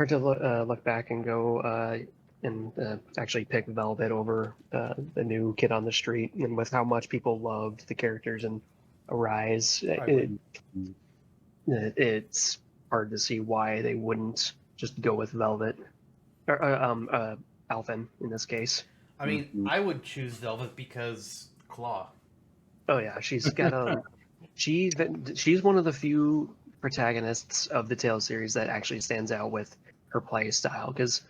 S3: look back and go and actually pick Velvet over the new kid on the street. And with how much people loved the characters in Arise, it's hard to see why they wouldn't just go with Velvet, or Alphen in this case.
S1: I mean, I would choose Velvet because Claw.
S3: Oh yeah, she's got she's one of the few protagonists of the Tales series that actually stands out with her play style, because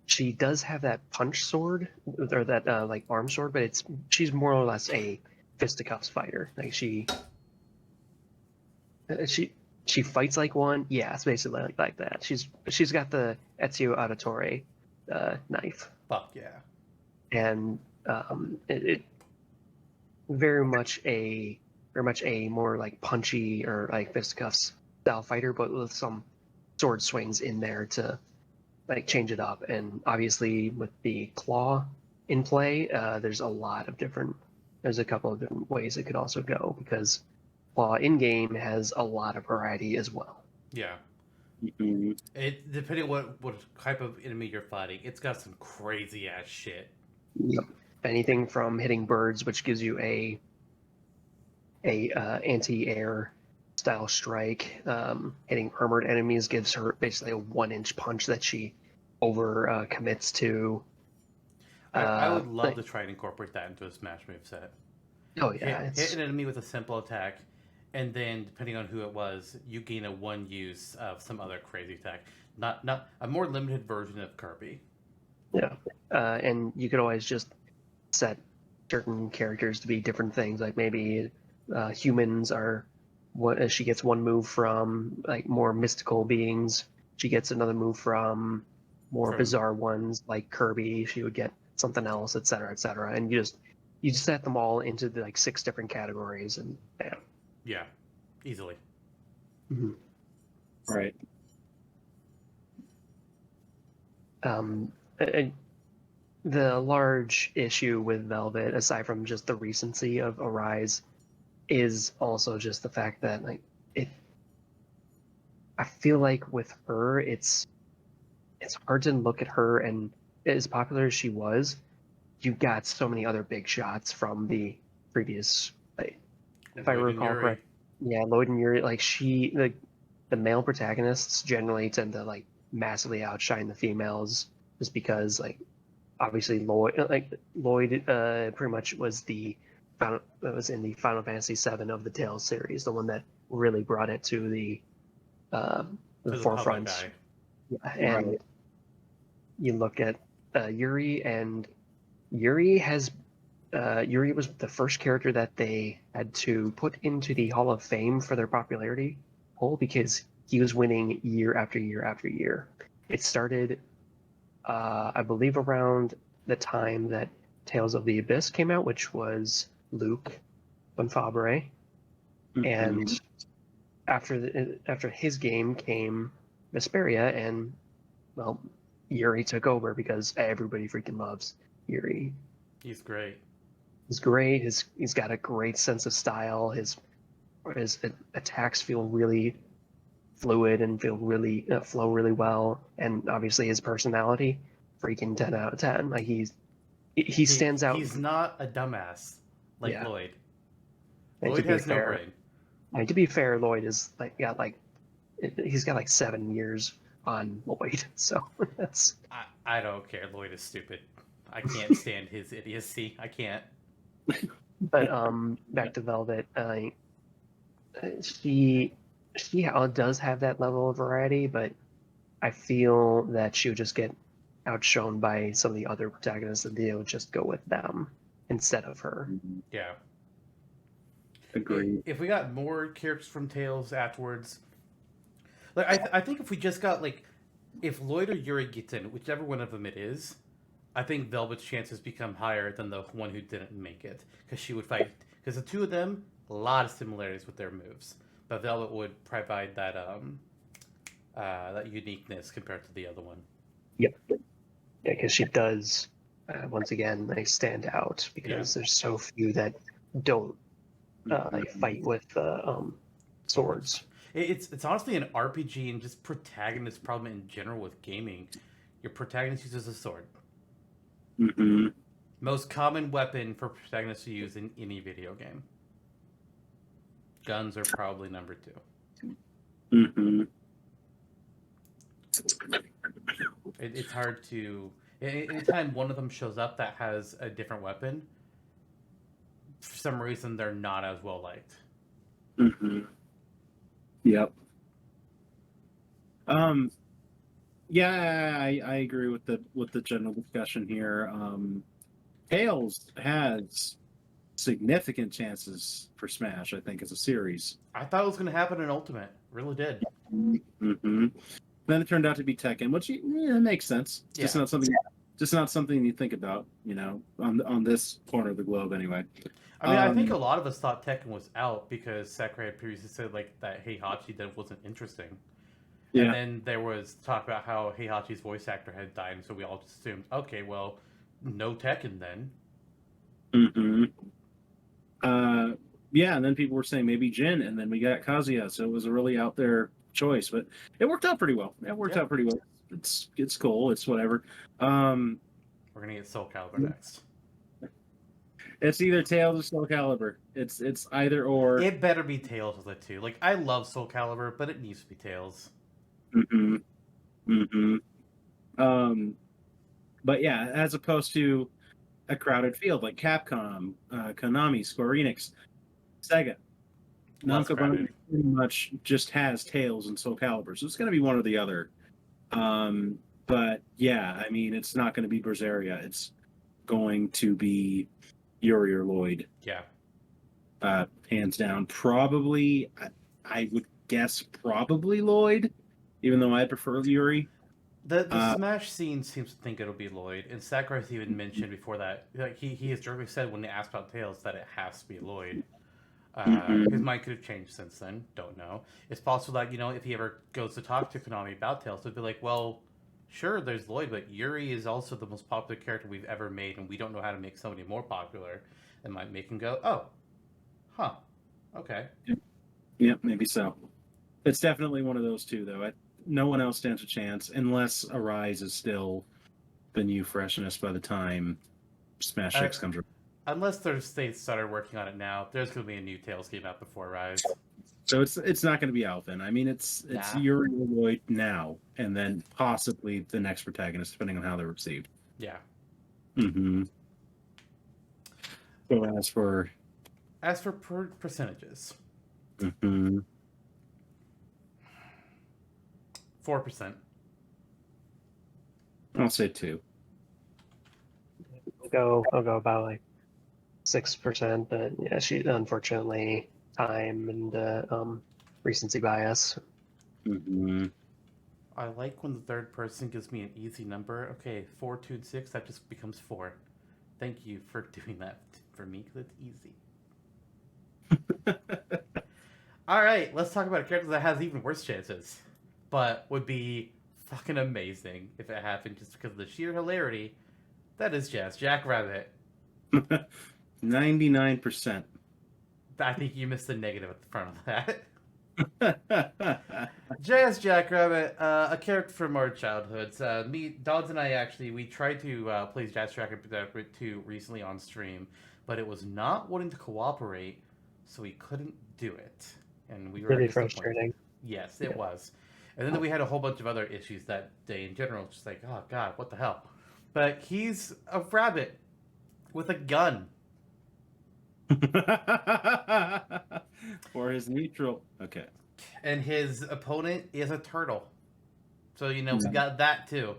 S3: she does have that punch sword or that like arm sword, but she's more or less a fisticuffs fighter. Like she fights like one. Yeah, it's basically like that. She's got the Ezio Auditore knife,
S1: Fuck yeah.
S3: and it very much a more like punchy or like fisticuffs style fighter, but with some sword swings in there to like change it up. And obviously with the claw in play, there's a couple of different ways it could also go, because claw in game has a lot of variety as well.
S1: Yeah.
S2: Mm-hmm.
S1: It depending what type of enemy you're fighting, it's got some crazy ass shit.
S3: Yep. Anything from hitting birds, which gives you a anti-air style strike. Hitting armored enemies gives her basically a 1-inch punch that she over commits to.
S1: I would love
S3: Like,
S1: to try and incorporate that into a Smash move set.
S3: oh yeah,
S1: Hit an enemy with a simple attack, and then depending on who it was, you gain a one use of some other crazy attack. Not a more limited version of Kirby.
S3: yeah, and you could always just set certain characters to be different things. Like maybe humans are what she gets one move from, like more mystical beings. She gets another move from more
S1: From-
S3: bizarre ones, like Kirby. She would get something else, etc., etc. And you just set them all into the, like 6 different categories, and yeah.
S1: Yeah, easily.
S3: Mm-hmm.
S2: Right.
S3: The large issue with Velvet, aside from just the recency of Arise, is also just the fact that like it. I feel like with her, it's hard to look at her, and as popular as she was, you got so many other big shots from the previous. Like, if I
S1: Lloyd and
S3: recall
S1: Yuri.
S3: correct, yeah, Lloyd and Yuri, like the male protagonists generally tend to like massively outshine the females, just because like obviously Lloyd pretty much was in the Final Fantasy VII of the Tales series, the one that really brought it to the
S1: To the public
S3: forefront.
S1: eye.
S3: Yeah, and
S2: Right.
S3: you look at Yuri, and Yuri was the first character that they had to put into the Hall of Fame for their popularity poll, because he was winning year after year after year. It started, I believe, around the time that Tales of the Abyss came out, which was Luke Bonfabre,
S2: Mm-hmm.
S3: and after his game came Vesperia, and well, Yuri took over because everybody freaking loves Yuri.
S1: He's great.
S3: He's great. He's got a great sense of style. His attacks feel really fluid and feel really flow really well, and obviously his personality, freaking 10 out of 10. Like he stands out.
S1: He's not a dumbass like
S3: Yeah.
S1: Lloyd.
S3: And
S1: Lloyd
S3: to be
S1: has no
S3: fair,
S1: brain.
S3: and to be fair, Lloyd is he's got like 7 years on Lloyd, so that's.
S1: I don't care. Lloyd is stupid. I can't stand his idiocy. I can't.
S3: But back to Velvet, she does have that level of variety, but I feel that she would just get outshone by some of the other protagonists, and they would just go with them instead of her.
S1: Yeah.
S2: Agreed.
S1: If we got more characters from Tales afterwards, like I think if we just got like, if Lloyd or Yuri gets in, whichever one of them it is, I think Velvet's chances become higher than the one who didn't make it, because she would fight. Because the two of them, a lot of similarities with their moves, but Velvet would provide that that uniqueness compared to the other one.
S3: Yep. Yeah, because she does once again like stand out, because there's so few that don't like fight with swords.
S1: It's honestly an RPG and just protagonist problem in general with gaming. Your protagonist uses a sword.
S2: Mm-hmm.
S1: Most common weapon for protagonists to use in any video game. Guns are probably number 2.
S2: Mm-hmm.
S1: It's hard to. Anytime one of them shows up that has a different weapon, for some reason they're not as well liked.
S2: Mm-hmm. Yep. Yeah, I agree with the general discussion here. Tails has significant chances for Smash, I think, as a series.
S1: I thought it was going to happen in Ultimate. Really did.
S2: Mm-hmm. Then it turned out to be Tekken, which makes sense. It's just not something you think about, on this corner of the globe anyway.
S1: I mean, I think a lot of us thought Tekken was out because Sakurai had previously said like that Heihachi that wasn't interesting. Yeah. And then there was talk about how Heihachi's voice actor had died, and so we all just assumed, okay, well, no Tekken then.
S2: Mm-hmm. Yeah, and then people were saying maybe Jin, and then we got Kazuya, so it was a really out there choice, but it worked out pretty well. It's cool. It's whatever.
S1: We're gonna get Soul Calibur next.
S2: It's either Tails or Soul Calibur. It's either or.
S1: It better be Tails with it too. Like I love Soul Calibur, but it needs to be Tails.
S2: Mm-hmm. Mm-hmm. But yeah, as opposed to a crowded field like Capcom, Konami, Square Enix, Sega. Namco Bandai pretty much just has Tails and Soul Calibur, so it's going to be one or the other. But yeah, I mean, it's not going to be Berseria. It's going to be Yuri or Lloyd.
S1: Yeah.
S2: Hands down. Probably, I would guess probably Lloyd, even though I prefer Yuri.
S1: The Smash scene seems to think it'll be Lloyd, and Sakurai's even mentioned before that. Like he has directly said when they asked about Tails that it has to be Lloyd. His mind could have changed since then. Don't know. It's possible that if he ever goes to talk to Konami about Tails, he'll be like, "Well, sure, there's Lloyd, but Yuri is also the most popular character we've ever made, and we don't know how to make somebody more popular." That might make him go, "Oh, huh, okay."
S2: Yeah, maybe so. It's definitely one of those two, though. No one else stands a chance unless Arise is still the new freshness by the time Smash 6 comes around.
S1: Unless they started working on it now, there's going to be a new Tails game out before Rise.
S2: So it's not going to be out then. I mean, it's Yuri or Lloyd now, and then possibly the next protagonist, depending on how they're received.
S1: Yeah.
S2: Mm-hmm. So
S1: as for percentages.
S2: Mm-hmm.
S1: 4%.
S2: I'll say 2.
S3: I'll go about like 6%, but yeah, she unfortunately time and recency bias.
S2: Mm-hmm.
S1: I like when the third person gives me an easy number. Okay, 4, 2, and 6. That just becomes 4. Thank you for doing that for me because it's easy. All right, let's talk about a character that has even worse chances, but would be fucking amazing if it happened just because of the sheer hilarity. That is Jazz Jackrabbit.
S2: 99%.
S1: I think you missed the negative at the front of that. Jazz Jackrabbit, a character from our childhoods. Dodds and I actually, we tried to play Jazz Jackrabbit 2 recently on stream, but it was not wanting to cooperate, so we couldn't do it. And we were
S3: really frustrating.
S1: Yes, it was. And then we had a whole bunch of other issues that day in general, just like, oh god, what the hell. But he's a rabbit with a gun.
S2: Or his neutral. Okay.
S1: And his opponent is a turtle. So, we got that too.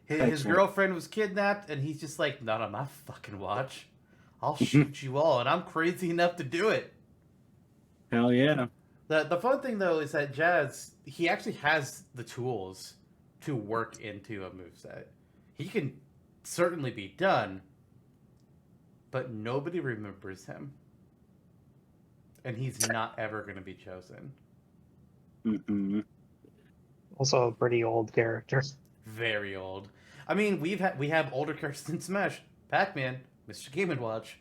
S1: His girlfriend was kidnapped, and he's just like, not on my fucking watch. I'll shoot you all, and I'm crazy enough to do it.
S2: Hell yeah.
S1: The fun thing, though, is that Jazz, he actually has the tools to work into a moveset. He can certainly be done, but nobody remembers him. And he's not ever going to be chosen.
S2: Mm-hmm.
S3: Also a pretty old character.
S1: Very old. I mean, we have older characters in Smash. Pac-Man, Mr. Game & Watch.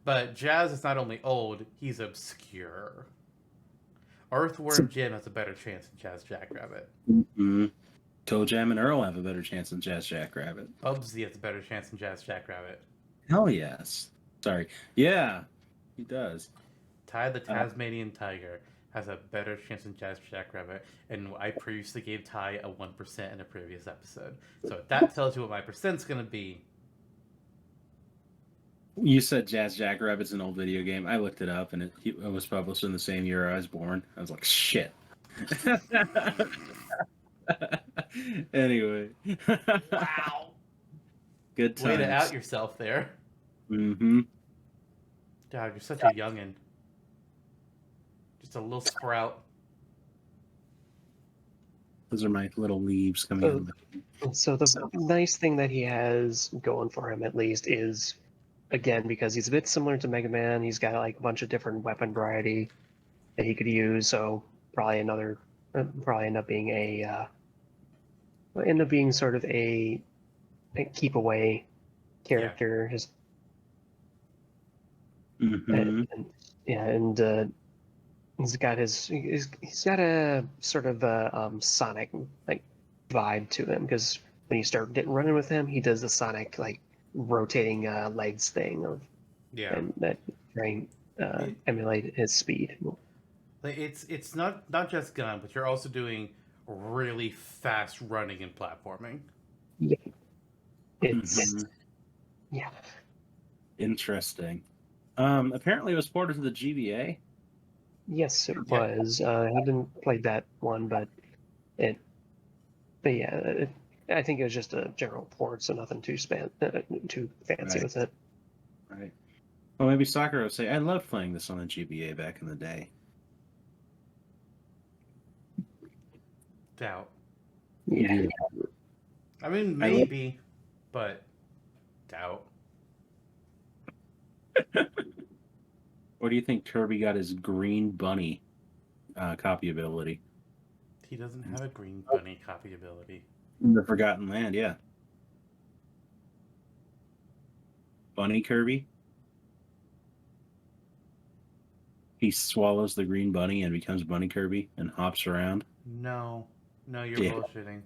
S1: But Jazz is not only old, he's obscure. Earthworm Jim has a better chance than Jazz Jackrabbit.
S2: Mm-hmm. Toe Jam and Earl have a better chance than Jazz Jackrabbit.
S1: Bubsy has a better chance than Jazz Jackrabbit.
S2: Hell yes. Sorry. Yeah, he does.
S1: Ty the Tasmanian Tiger has a better chance than Jazz Jackrabbit, and I previously gave Ty a 1% in a previous episode. So that tells you what my percent's gonna be.
S2: You said Jazz Jackrabbit's an old video game. I looked it up, and it was published in the same year I was born. I was like, shit. Anyway.
S1: Wow.
S2: Good times.
S1: Way to out yourself there.
S2: Mm-hmm.
S1: God, you're such a youngin'. Just a little sprout.
S2: Those are my little leaves coming out.
S3: So the nice thing that he has going for him, at least, is, again, because he's a bit similar to Mega Man, he's got like a bunch of different weapon variety that he could use. So probably end up being sort of a keep away character. Just
S2: Mm-hmm.
S3: and he's got a sort of a Sonic like vibe to him, because when you start running with him, he does the Sonic like rotating legs thing
S1: Yeah.
S3: and that trying emulate his speed.
S1: Like it's not just gun, but you're also doing really fast running and platforming.
S3: Yeah, it's
S2: Mhm.
S3: yeah.
S2: Interesting. Apparently it was ported to the GBA.
S3: Yes, it
S1: Yeah.
S3: was. I haven't played that one, but yeah, I think it was just a general port, so nothing too too fancy
S2: Right.
S3: with it.
S2: Right. Well, maybe Sakura would say, I loved playing this on the GBA back in the day.
S1: Doubt.
S3: Yeah.
S1: I mean,
S2: I love-
S1: maybe, but doubt.
S2: Or do you think Kirby got his green bunny copy ability?
S1: He doesn't have a green bunny copy ability.
S2: In the Forgotten Land, yeah. Bunny Kirby? He swallows the green bunny and becomes Bunny Kirby and hops around.
S1: No, you're
S2: Yeah.
S1: bullshitting.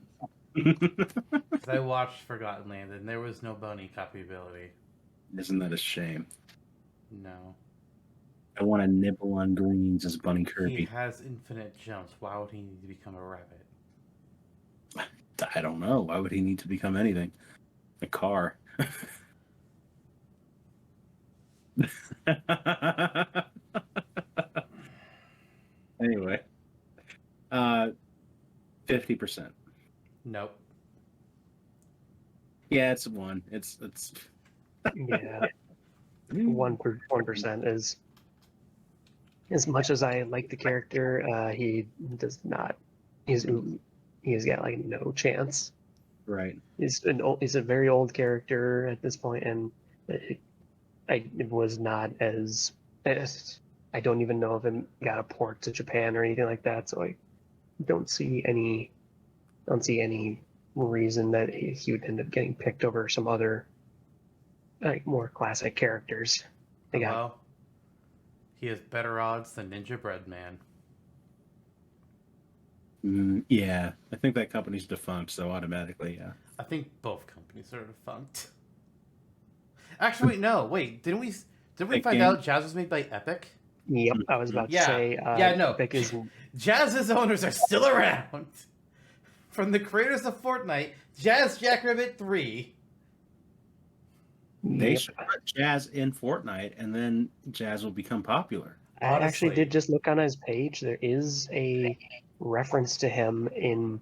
S1: 'Cause I watched Forgotten Land and there was no bunny copy ability.
S2: Isn't that a shame?
S1: No.
S2: I want to nibble on greens as Bunny
S1: He
S2: Kirby.
S1: has infinite jumps. Why would he need to become a rabbit?
S2: I don't know. Why would he need to become anything? A car. Anyway. 50%.
S1: Nope.
S2: Yeah, it's one. It's
S3: Yeah, 1% is, as much as I like the character, he does not. He's got like no chance.
S2: right.
S3: He's a very old character at this point, and it was not as I don't even know if it got a port to Japan or anything like that. So I don't see any reason that he would end up getting picked over some other like more classic characters. They got
S1: Well, he has better odds than Ninja Bread Man.
S2: Yeah, I think that company's defunct, so automatically, yeah.
S1: I think both companies are defunct. Actually, wait, no. Wait, didn't we
S2: Epic
S1: find
S2: Game?
S1: out Jazz was made by Epic?
S3: Yep, I was about to
S1: Yeah.
S3: say.
S1: Yeah, no.
S3: Epic is
S1: Jazz's owners are still around. From the creators of Fortnite, Jazz Jackrabbit 3.
S2: They
S3: Yep.
S2: should put Jazz in Fortnite, and then Jazz will become popular.
S3: I actually
S1: Honestly.
S3: did just look on his page. There is a reference to him in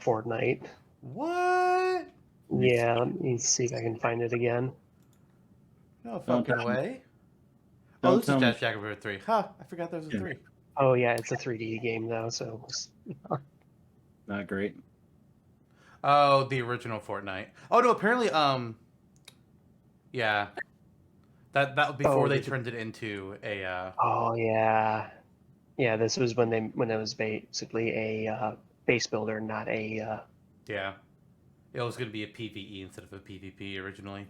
S3: Fortnite.
S1: What?
S3: Yeah, let me see if I can find it again.
S1: No
S2: Don't
S1: fucking
S2: tell
S1: way.
S2: Don't
S1: Oh, this is
S2: tell me.
S1: Jazz Jackrabbit 3. Huh, I forgot there was a
S2: Yeah.
S1: 3.
S3: Oh yeah, it's a 3D game though, so
S2: Not great.
S1: Oh, the original Fortnite. Oh no, apparently, yeah. That was before they turned it into a,
S3: oh yeah, yeah. This was when it was basically a base builder, not a.
S1: yeah. It was going to be a PvE instead of a PvP originally.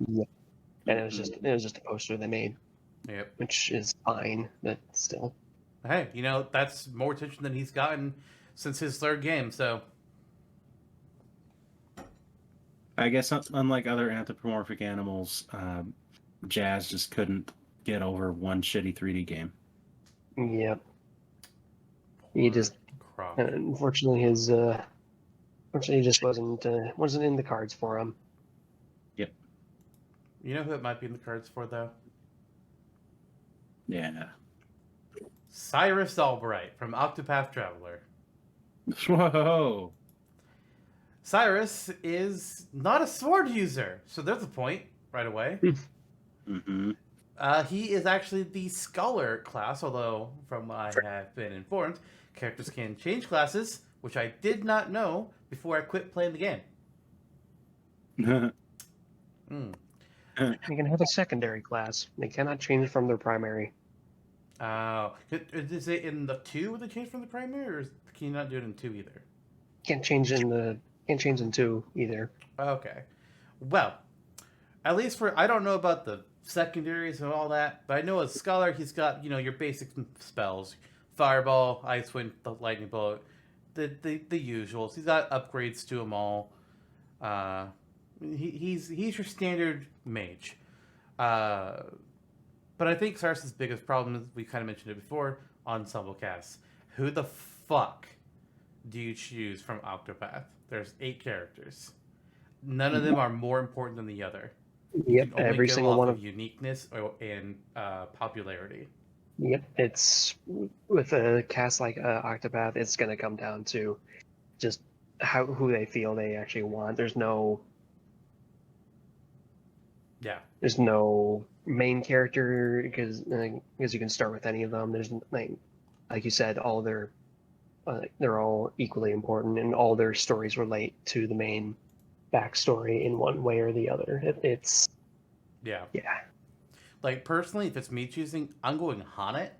S3: And it was just a poster they made,
S1: Yep.
S3: which is fine, but still.
S1: Hey, that's more attention than he's gotten since his third game, so.
S2: I guess unlike other anthropomorphic animals, Jazz just couldn't get over one shitty 3D game.
S3: Yep. He just
S1: Croc.
S3: unfortunately he just wasn't in the cards for him.
S2: Yep.
S1: You know who it might be in the cards for, though?
S2: Yeah.
S1: Cyrus Albright from Octopath Traveler.
S2: Whoa.
S1: Cyrus is not a sword user, so there's a point right away.
S2: Mm-hmm.
S1: He is actually the Scholar class, although from what I have been informed, characters can change classes, which I did not know before I quit playing the game.
S3: They can have a secondary class. They cannot change from their primary.
S1: Is it in the 2 where they change from the primary, or can you not do it in 2 either?
S3: Can't change in 2 either.
S1: Okay. Well, at least I don't know about the secondaries and all that, but I know as Scholar, he's got, your basic spells. Fireball, Ice Wind, the Lightning Bolt, the usuals. He's got upgrades to them all. He's your standard mage. But I think Cyrus's biggest problem is, we kind of mentioned it before, ensemble casts. Who the fuck do you choose from Octopath? There's 8 characters. None of them are more important than the other.
S3: Yep, every single one
S1: of uniqueness and popularity.
S3: Yep, it's with a cast like Octopath, it's going to come down to just who they feel they actually want. There's no main character because you can start with any of them. There's like you said, all they're all equally important, and all their stories relate to the main backstory in one way or the other. It's
S1: yeah.
S3: Like,
S1: personally, if it's me choosing, I'm going Hanet,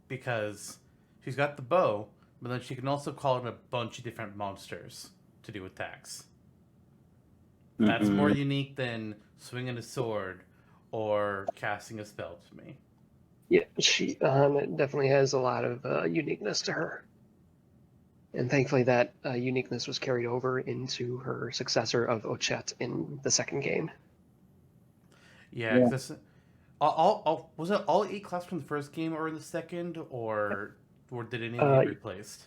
S1: because she's got the bow, but then she can also call in a bunch of different monsters to do attacks. That's more unique than swinging a sword or casting a spell to me.
S3: Yeah, she definitely has a lot of uniqueness to her. And thankfully that uniqueness was carried over into her successor of Ochette in the second game.
S1: Yeah. Was it all 8 classes from the first game or in the second, or did any of them get replaced?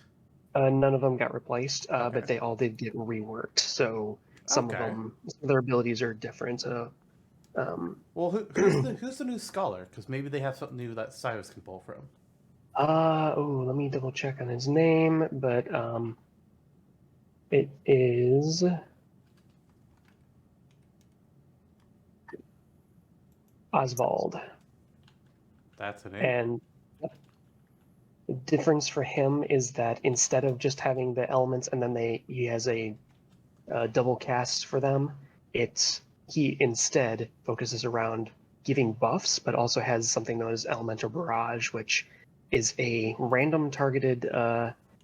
S3: None of them got replaced,
S1: Okay.
S3: but they all did get reworked. So some of them, their abilities are different.
S1: Well, who's the new Scholar? Because maybe they have something new that Cyrus can pull from.
S3: Let me double check on his name, but it is Oswald.
S1: That's a name.
S3: And the difference for him is that instead of just having the elements and then he has a double cast for them, he instead focuses around giving buffs, but also has something known as Elemental Barrage, which is a random targeted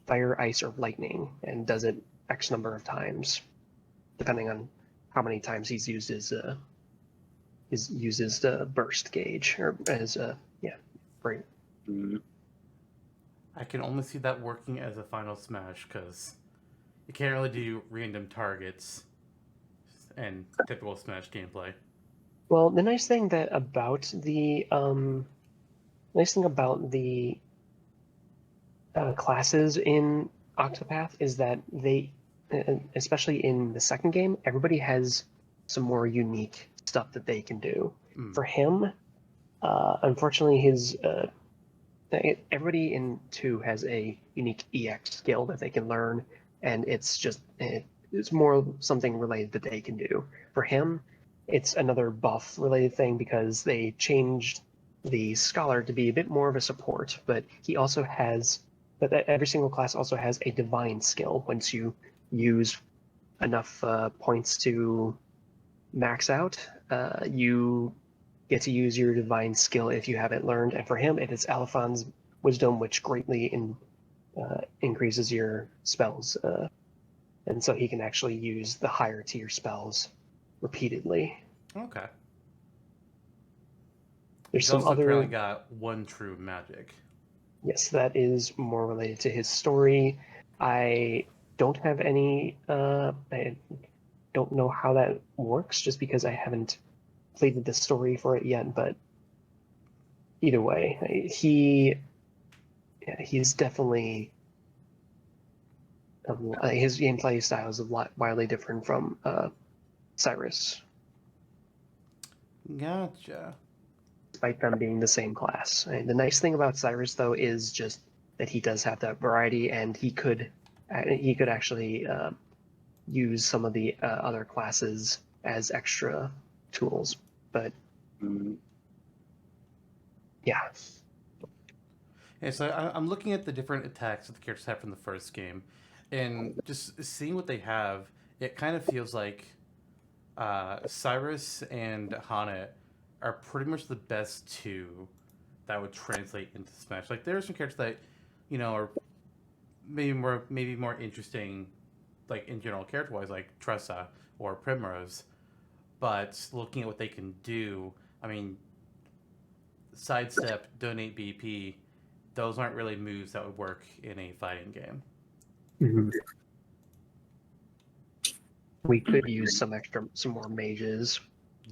S3: fire, ice, or lightning, and does it X number of times, depending on how many times he's used uses the burst gauge, or as right.
S1: I can only see that working as a final smash, because you can't really do random targets and typical Smash gameplay.
S3: Well, the nice thing about the classes in Octopath is that they, especially in the second game, everybody has some more unique stuff that they can do. For him, unfortunately, everybody in 2 has a unique EX skill that they can learn, and it's more something related that they can do. For him, it's another buff related thing because they changed the Scholar to be a bit more of a support, but every single class also has a divine skill. Once you use enough points to max out, you get to use your divine skill if you haven't learned. And for him, it is Alphon's Wisdom, which greatly increases your spells. And so he can actually use the higher tier spells repeatedly.
S1: Okay.
S3: There's
S1: He's
S3: some
S1: also
S3: other.
S1: apparently got one true magic.
S3: Yes, that is more related to his story. I don't have any. I don't know how that works, just because I haven't played the story for it yet. But either way, he's definitely his gameplay style is a lot wildly different from Cyrus,
S1: Gotcha.
S3: despite them being the same class. And the nice thing about Cyrus, though, is just that he does have that variety, and he could actually use some of the other classes as extra tools. But yeah,
S1: Yeah, so I'm looking at the different attacks that the characters have from the first game, and just seeing what they have, it kind of feels like Cyrus and Hanet are pretty much the best two that would translate into Smash. Like there are some characters that, are maybe more interesting, like in general character wise, like Tressa or Primrose. But looking at what they can do, I mean, sidestep, donate BP, those aren't really moves that would work in a fighting game.
S3: We could use some more mages.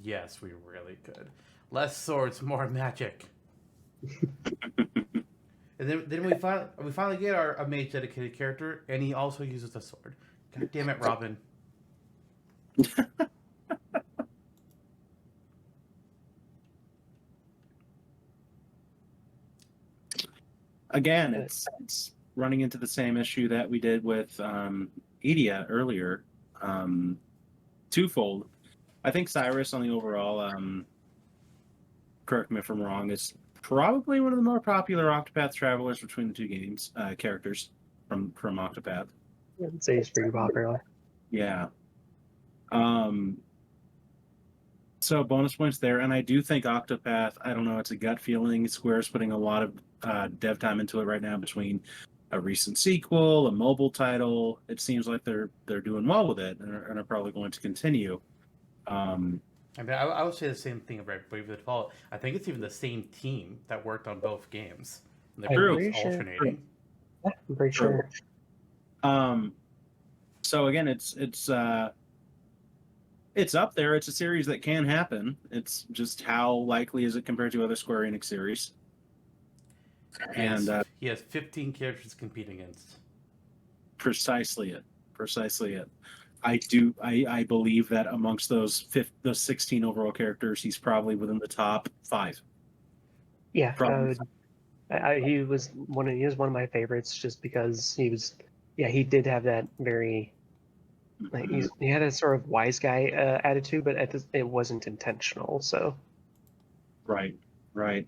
S1: Yes, we really could. Less swords, more magic. And then we finally get a mage dedicated character, and he also uses a sword. God damn it, Robin.
S2: Again, it's running into the same issue that we did with Idia earlier. Twofold. I think Cyrus on the overall, correct me if I'm wrong, is probably one of the more popular Octopath travelers between the two games, characters from Octopath.
S3: I'd say he's pretty popular.
S2: Yeah. So bonus points there, and I do think Octopath, I don't know, it's a gut feeling. Square's putting a lot of dev time into it right now between a recent sequel, a mobile title. It seems like they're doing well with it and are probably going to continue.
S1: I mean, I would say the same thing about Bravely Default. I think it's even the same team that worked on both games. And they're both alternating.
S3: Yeah, I'm pretty sure.
S2: So again, it's up there. It's a series that can happen. It's just how likely is it compared to other Square Enix series? And
S1: he has 15 characters to compete against.
S2: Precisely it. I believe that amongst those 16 overall characters, he's probably within the top 5.
S3: Yeah, he was one of my favorites just because he did have that very he had a sort of wise guy attitude, but it wasn't intentional. So
S2: right.
S3: Yeah.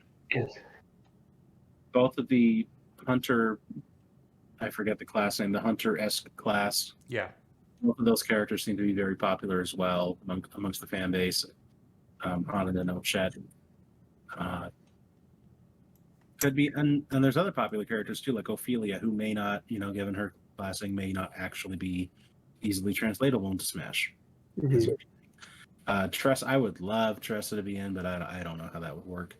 S2: Both of the Hunter, I forget the class name, the Hunter-esque class.
S1: Yeah.
S2: Both of those characters seem to be very popular as well amongst the fan base. On in the note chat. Could be, and there's other popular characters too, like Ophelia, who may not, given her classing, may not actually be easily translatable into Smash. Tress, I would love Tressa to be in, but I don't know how that would work.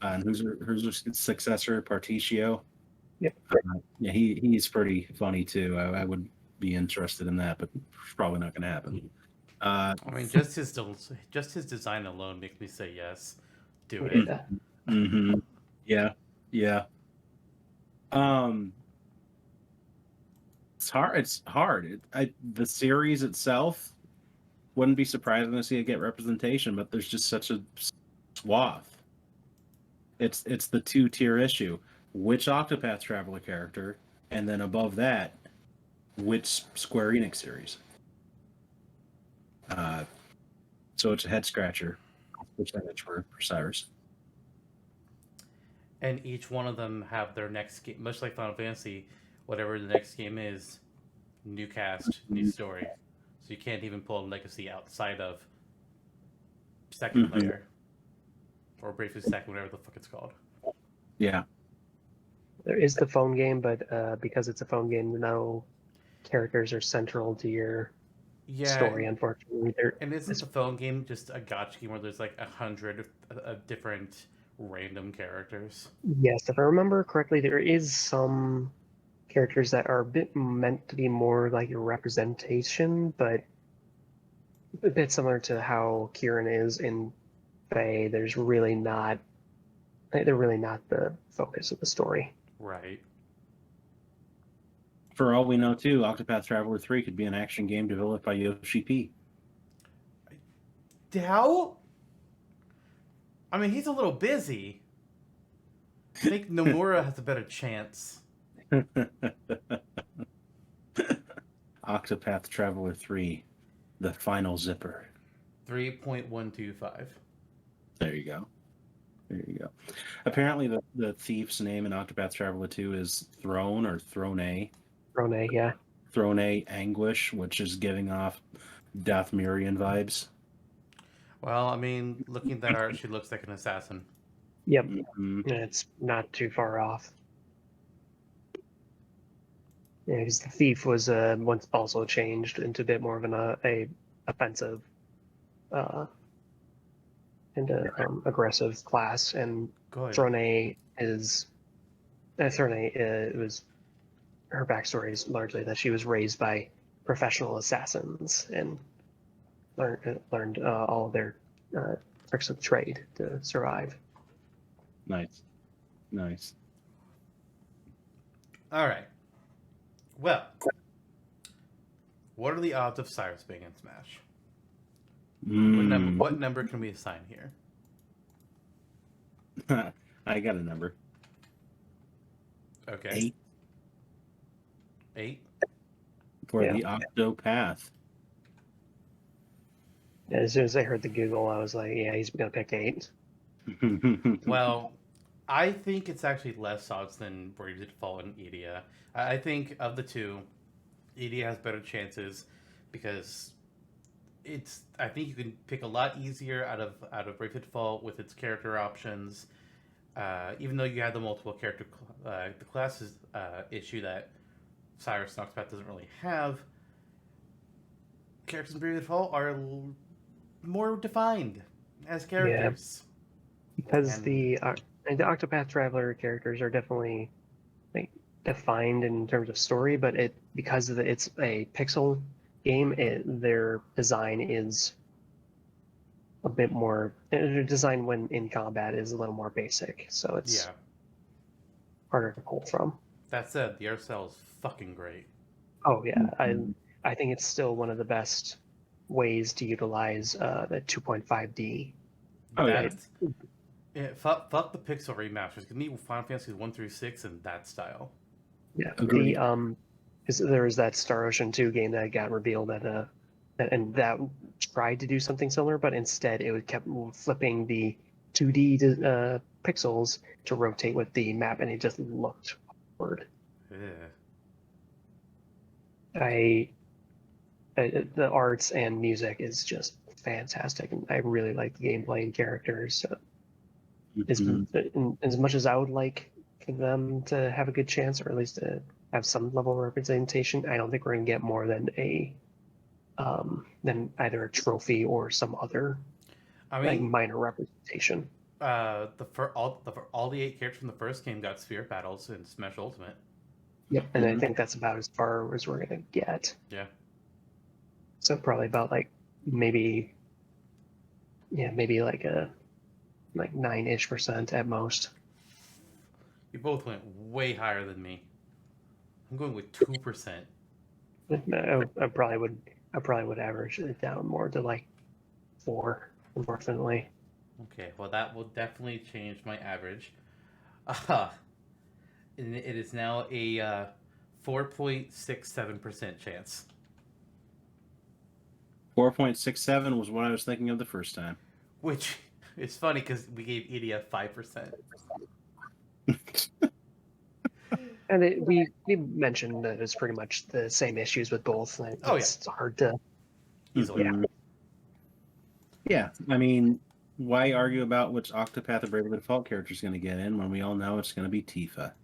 S2: And who's her successor, Particio?
S3: Yeah,
S2: he's pretty funny too. I would be interested in that, but it's probably not going to happen.
S1: I mean, just his design alone makes me say yes. Do it.
S2: Mm-hmm. Yeah. It's hard. The series itself wouldn't be surprising to see it get representation, but there's just such a swath. It's the 2-tier issue. Which Octopath Traveler character, and then above that, which Square Enix series? So it's a head scratcher percentage for Cyrus.
S1: And each one of them have their next game, much like Final Fantasy, whatever the next game is, new cast, new story. So you can't even pull a legacy outside of second player. Or briefly second, whatever the fuck it's called.
S2: Yeah.
S3: There is the phone game, but because it's a phone game, no characters are central to your story, unfortunately.
S1: And isn't the phone game just a gotcha game where there's like 100 different random characters?
S3: Yes, if I remember correctly, there is some characters that are a bit meant to be more like a representation, but a bit similar to how Kieran is in Faye. There's really not they're really not the focus of the story.
S1: Right.
S2: For all we know, too, Octopath Traveler 3 could be an action game developed by Yoshi P.
S1: Doubt? I mean, he's a little busy. I think Nomura has a better chance.
S2: Octopath Traveler 3, the final zipper.
S1: 3.125.
S2: There you go. There you go. Apparently, the thief's name in Octopath Traveler 2 is Throne or Throne.
S3: Rone, yeah.
S2: Throne Anguish, which is giving off Dathmirian vibes.
S1: Well, I mean, looking at that art, she looks like an assassin.
S3: Yep.
S2: Mm-hmm.
S3: It's not too far off. Yeah, because the thief was once also changed into a bit more of an a offensive and aggressive class, and
S1: Good.
S3: Throne is Throne. It was her backstory is largely that she was raised by professional assassins and learned all of their tricks of trade to survive.
S2: Nice.
S1: All right. Well, what are the odds of Cyrus being in Smash? What number can we assign here?
S2: I got a number.
S1: Okay. 8?
S2: For
S3: Yeah.
S2: the Octopath.
S3: As soon as I heard the Google, I was like, yeah, he's gonna pick 8.
S1: Well, I think it's actually less odds than Brave Default and Idia. I think of the two, Idia has better chances because I think you can pick a lot easier out of Brave Default with its character options. Even though you have the multiple character the classes issue that Cyrus and Octopath doesn't really have, characters in Brave Default are more defined as characters.
S3: Because the Octopath Traveler characters are definitely like defined in terms of story, but because it's a pixel game, their design is a bit more. Their design when in combat is a little more basic, so it's harder to pull from.
S1: That said, the art style is fucking great.
S3: Oh yeah, I think it's still one of the best ways to utilize the 2.5D.
S2: Oh yeah.
S1: Fuck the pixel remasters. Give me Final Fantasy 1 through 6 in that style.
S3: Yeah,
S2: Agreed.
S3: because there was that Star Ocean 2 game that got revealed and that tried to do something similar, but instead it kept flipping the 2D pixels to rotate with the map, and it just looked awkward.
S1: Yeah.
S3: The arts and music is just fantastic, and I really like the gameplay and characters. So as much as I would like for them to have a good chance, or at least to have some level of representation, I don't think we're going to get more than than either a trophy or some other minor representation.
S1: All the 8 characters from the first game got sphere battles in Smash Ultimate.
S3: Yep, and I think that's about as far as we're going to get.
S1: Yeah.
S3: So probably about maybe like 9-ish% at most.
S1: You both went way higher than me. I'm going with 2%.
S3: I probably would average it down more to 4, unfortunately.
S1: Okay, well that will definitely change my average. It is now a 4.67% chance.
S2: 4.67 was what I was thinking of the first time.
S1: Which is funny because we gave Idia 5%.
S3: And we mentioned that it's pretty much the same issues with both. It's hard to
S1: Easily.
S2: Yeah, I mean, why argue about which Octopath or Bravely Default character is going to get in when we all know it's going to be Tifa?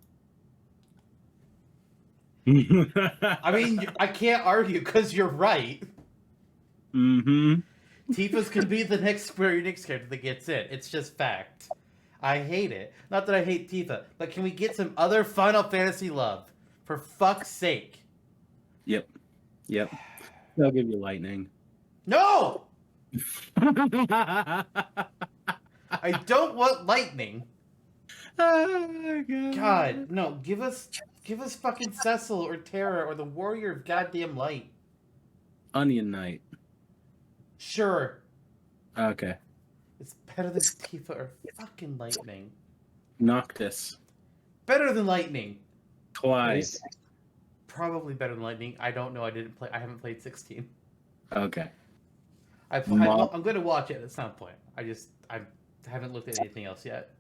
S1: I mean, I can't argue because you're right.
S2: Mm-hmm.
S1: Tifa's gonna be the next Square Enix character that gets in. It's just fact. I hate it. Not that I hate Tifa, but can we get some other Final Fantasy love? For fuck's sake.
S2: Yep. They'll give you lightning.
S1: No! I don't want lightning.
S2: Oh,
S1: God, no, give us fucking Cecil or Terra or the Warrior of Goddamn Light.
S2: Onion Knight.
S1: Sure.
S2: Okay.
S1: It's better than Tifa or fucking Lightning.
S2: Noctis.
S1: Better than Lightning.
S2: Clyde.
S1: Probably better than Lightning. I don't know. I haven't played 16.
S2: Okay.
S1: I'm going to watch it at some point. I haven't looked at anything else yet.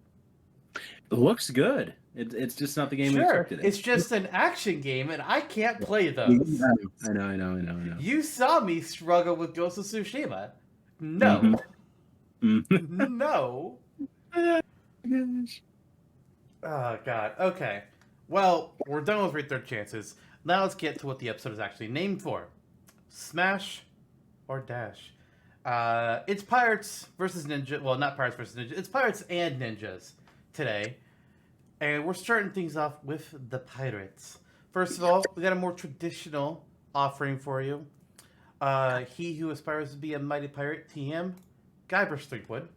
S2: It looks good. It's just not the game we
S1: Sure,
S2: expected.
S1: it's just an action game, and I can't play those.
S2: I know.
S1: You saw me struggle with Ghost of Tsushima. No.
S2: Mm-hmm.
S1: No. Oh, God. Okay. Well, we're done with Rate Third Chances. Now let's get to what the episode is actually named for. Smash or Dash. It's Pirates versus Ninja. Well, not Pirates versus Ninja. It's Pirates and Ninjas today. And we're starting things off with the Pirates. First of all, we got a more traditional offering for you. He who aspires to be a mighty pirate, TM, Guybrush Threepwood,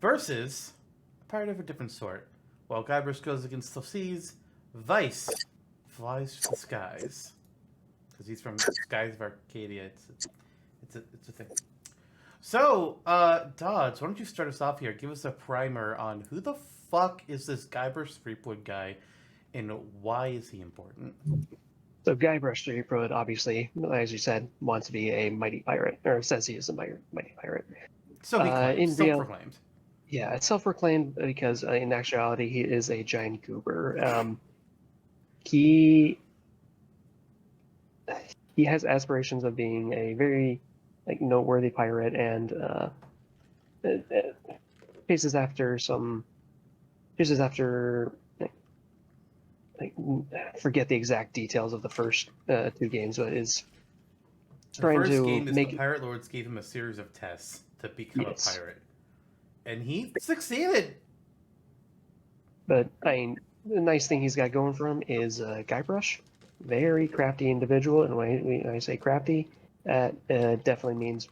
S1: versus a pirate of a different sort. While Guybrush goes against the seas, Vyse flies to the skies. Because he's from Skies of Arcadia. It's a thing. So, Dodds, why don't you start us off here? Give us a primer on who the fuck is this Guybrush Threepwood guy, and why is he important?
S3: So Guybrush Threepwood, obviously, as you said, wants to be a mighty pirate, or says he is a mighty pirate.
S1: So he claims,
S3: in real-
S1: self-proclaimed.
S3: Yeah, it's self-proclaimed because in actuality he is a giant goober. He has aspirations of being a very noteworthy pirate, and chases after forget the exact details of the first two games, but is trying
S1: the first
S3: to
S1: game is
S3: make
S1: the Pirate Lords gave him a series of tests to become
S3: Yes.
S1: a pirate, and he succeeded.
S3: But I mean, the nice thing he's got going for him is Guybrush, very crafty individual. And when I say crafty, that definitely means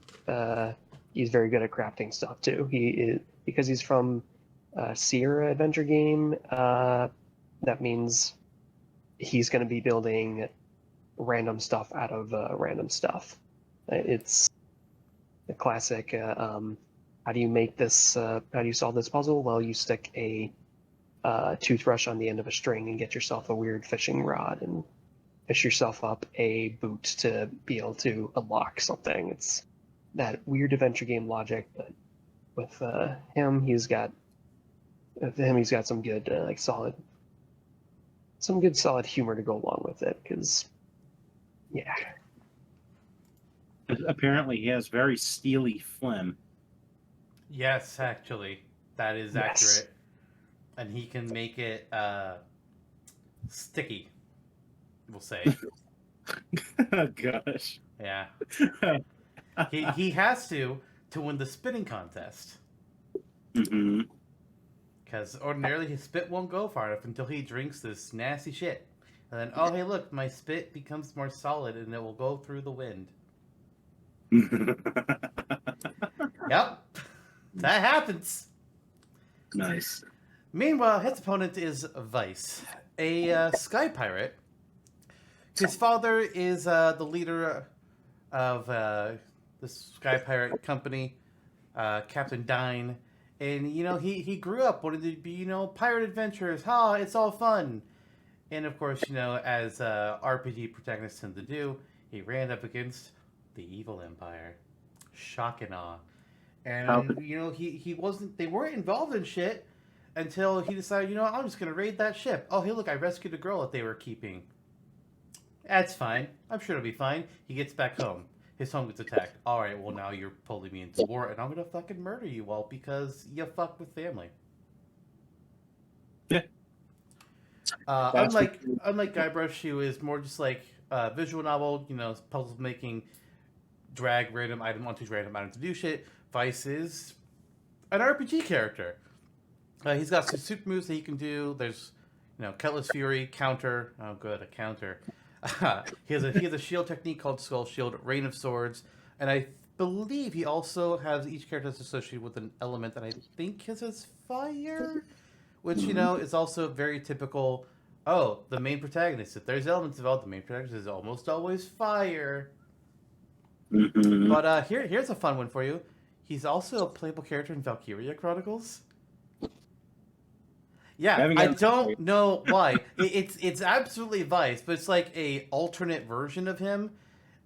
S3: he's very good at crafting stuff too. He is, because he's from Sierra adventure game. That means he's going to be building random stuff out of random stuff. It's the classic. How do you make this? How do you solve this puzzle? Well, you stick a toothbrush on the end of a string and get yourself a weird fishing rod and fish yourself up a boot to be able to unlock something. It's that weird adventure game logic, but with him, he's got some good solid humor to go along with it. Because yeah,
S2: Apparently, he has very steely phlegm.
S1: Yes, actually, that is
S3: Yes.
S1: accurate, and he can make it sticky. We'll say,
S2: Oh gosh.
S1: yeah. He has to win the spitting contest.
S2: Mm-hmm.
S1: Because ordinarily his spit won't go far enough until he drinks this nasty shit. And then, oh hey look, my spit becomes more solid and it will go through the wind. Yep. That happens.
S2: Nice.
S1: Meanwhile, his opponent is Vyse, a sky pirate. His father is the leader of this sky pirate company, Captain Dine. And, he grew up wanting to be, pirate adventures. Ha, it's all fun. And, of course, as RPG protagonists tend to do, he ran up against the evil empire. Shock and awe. And, they weren't involved in shit until he decided, I'm just going to raid that ship. Oh, hey, look, I rescued a girl that they were keeping. That's fine. I'm sure it'll be fine. He gets back home. His home gets attacked. Alright, well now you're pulling me into war and I'm gonna fucking murder you all because you fuck with family.
S2: Yeah.
S1: Unlike Guybrush, who is more just like visual novel, puzzle making, drag random item onto random item to do shit. Vyse is an RPG character. He's got some super moves that he can do. There's, Cutlass Fury, counter. Oh, good, a counter. He has a shield technique called Skull Shield, Rain of Swords, and I believe he also has each character is associated with an element that I think is fire. which is also very typical. Oh, the main protagonist. If there's elements of all, the main protagonist is almost always fire.
S2: Mm-hmm.
S1: But here's a fun one for you. He's also a playable character in Valkyria Chronicles. Yeah, I don't know why. It's absolutely Vyse, but it's like a alternate version of him,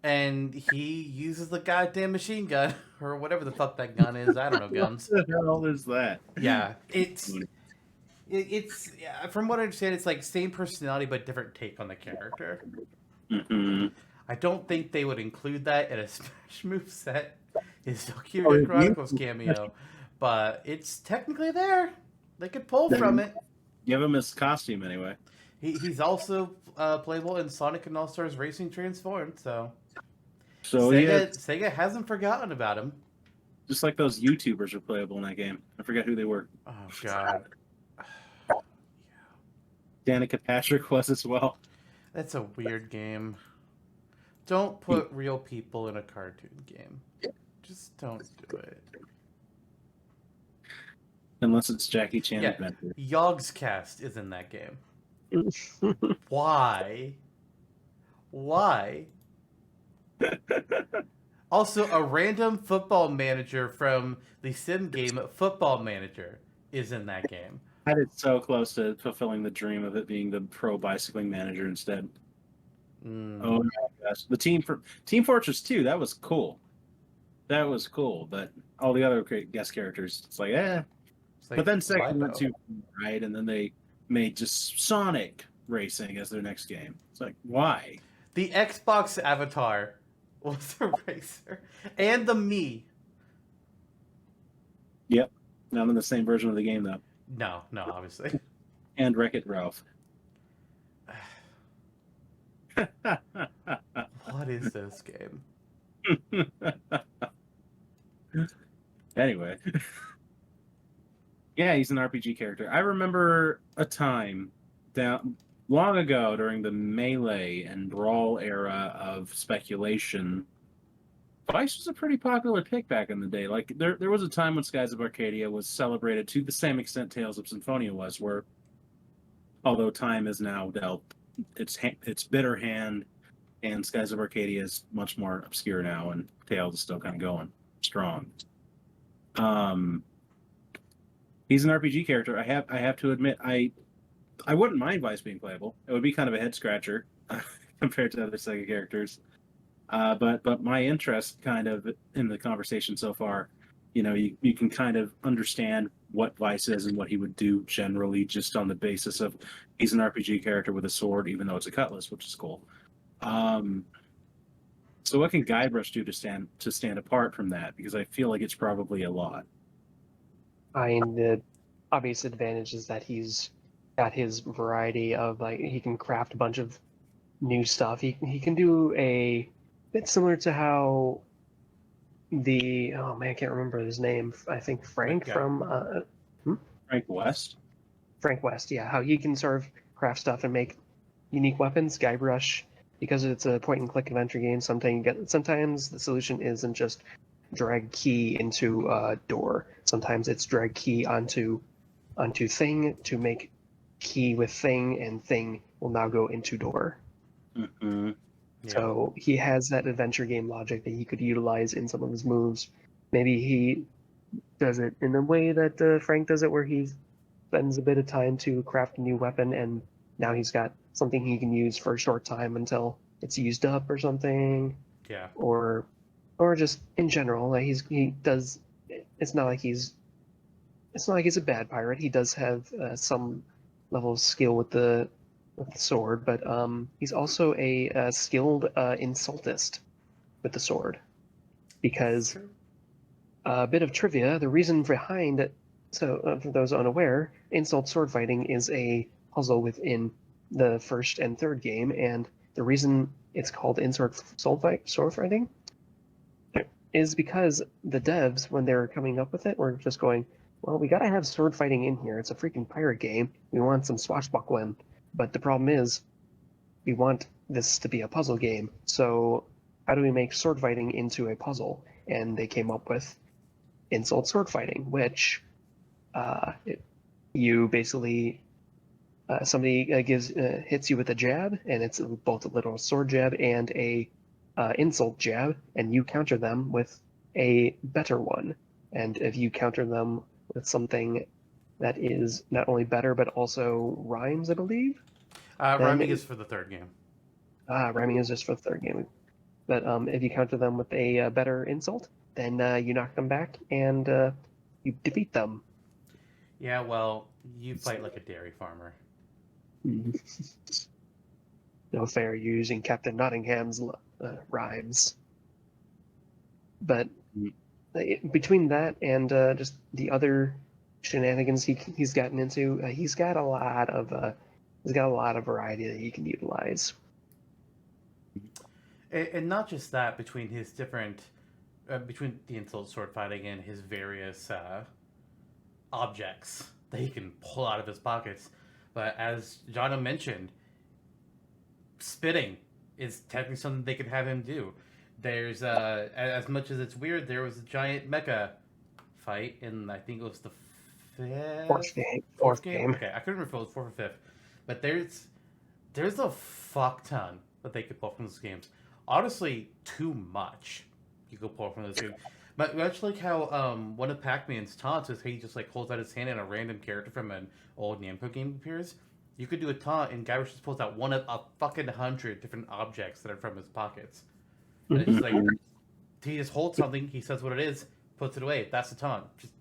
S1: and he uses the goddamn machine gun or whatever the fuck that gun is. I don't know guns.
S2: What the hell is that?
S1: Yeah, it's from what I understand, it's like same personality but different take on the character.
S2: Mm-hmm.
S1: I don't think they would include that in a Smash move set. His Valkyria Chronicles cameo, but it's technically there. They could pull from it.
S2: Give him his costume anyway.
S1: He's also playable in Sonic and All Stars Racing Transformed, so Sega hasn't forgotten about him.
S2: Just like those YouTubers are playable in that game. I forget who they were.
S1: Oh god.
S2: Danica Patrick was as well.
S1: That's a weird game. Don't put real people in a cartoon game. Just don't do it.
S2: Unless it's Jackie Chan
S1: Yeah.
S2: Adventure.
S1: Yogscast is in that game. Why? Why? Also, a random football manager from the sim game Football Manager is in that game.
S2: I did so close to fulfilling the dream of it being the pro bicycling manager instead. Oh my gosh. The Team Fortress 2, that was cool. That was cool, but all the other guest characters, it's like, eh.
S1: It's like,
S2: But then second
S1: why
S2: went too right, and then they made just Sonic Racing as their next game. It's like, why?
S1: The Xbox avatar was a racer. And the Mii.
S2: Yep. Not in the same version of the game, though.
S1: No, obviously.
S2: And Wreck-It Ralph.
S1: What is this game?
S2: Anyway. Yeah, he's an RPG character. I remember a time long ago during the Melee and Brawl era of speculation. Vyse was a pretty popular pick back in the day. Like there was a time when Skies of Arcadia was celebrated to the same extent Tales of Symphonia was, where although time is now dealt its bitter hand, and Skies of Arcadia is much more obscure now, and Tales is still kind of going strong. He's an RPG character. I have to admit, I wouldn't mind Vyse being playable. It would be kind of a head scratcher compared to other Sega characters. But my interest kind of in the conversation so far, you can kind of understand what Vyse is and what he would do generally just on the basis of he's an RPG character with a sword, even though it's a cutlass, which is cool. So what can Guybrush do to stand apart from that? Because I feel like it's probably a lot.
S3: The obvious advantage is that he's got his variety of, like, he can craft a bunch of new stuff. He can do a bit similar to how I can't remember his name. I think Frank from
S2: Frank West.
S3: Frank West, yeah. How he can sort of craft stuff and make unique weapons. Guybrush, because it's a point-and-click adventure game, sometimes the solution isn't just drag key into a door. Sometimes it's drag key onto thing to make key with thing, and thing will now go into door.
S2: Mm-hmm.
S1: Yeah.
S3: So he has that adventure game logic that he could utilize in some of his moves. Maybe he does it in a way that Frank does it, where he spends a bit of time to craft a new weapon, and now he's got something he can use for a short time until it's used up or something.
S1: Yeah.
S3: Or just in general, like he does. It's not like he's a bad pirate. He does have some level of skill with the sword, but he's also a skilled insultist with the sword. Because a bit of trivia, the reason behind it, so for those unaware, insult sword fighting is a puzzle within the first and third game, and the reason it's called insult sword fighting is because the devs, when they were coming up with it, were just going, well, we gotta have sword fighting in here. It's a freaking pirate game. We want some swashbuckling. But the problem is, we want this to be a puzzle game. So how do we make sword fighting into a puzzle? And they came up with insult sword fighting, which You basically somebody hits you with a jab, and it's both a literal sword jab and a insult jab, and you counter them with a better one. And if you counter them with something that is not only better but also rhymes, I believe.
S1: Rhyming is for the third game.
S3: Rhyming is just for the third game. But if you counter them with a better insult, then you knock them back and you defeat them.
S1: Yeah, well, you fight like a dairy farmer.
S3: No fair, you're using Captain Nottingham's rhymes. But between that and just the other shenanigans he's gotten into, he's got a lot of variety that he can utilize.
S1: And not just that, between his different, between the insult sword fighting and his various objects that he can pull out of his pockets. But as Jonno mentioned, spitting is technically something they could have him do. There's as much as it's weird, there was a giant mecha fight in, I think it was the
S3: Fourth game.
S1: Okay, I couldn't remember if it was fourth or fifth, but there's a fuck ton that they could pull from those games. Honestly, too much you could pull from those games. But much like how one of Pac-Man's taunts is he just like holds out his hand and a random character from an old Namco game appears. You could do a taunt and Guybrush just pulls out one of a fucking 100 different objects that are from his pockets. And it's just like he just holds something, he says what it is, puts it away. That's the taunt. Just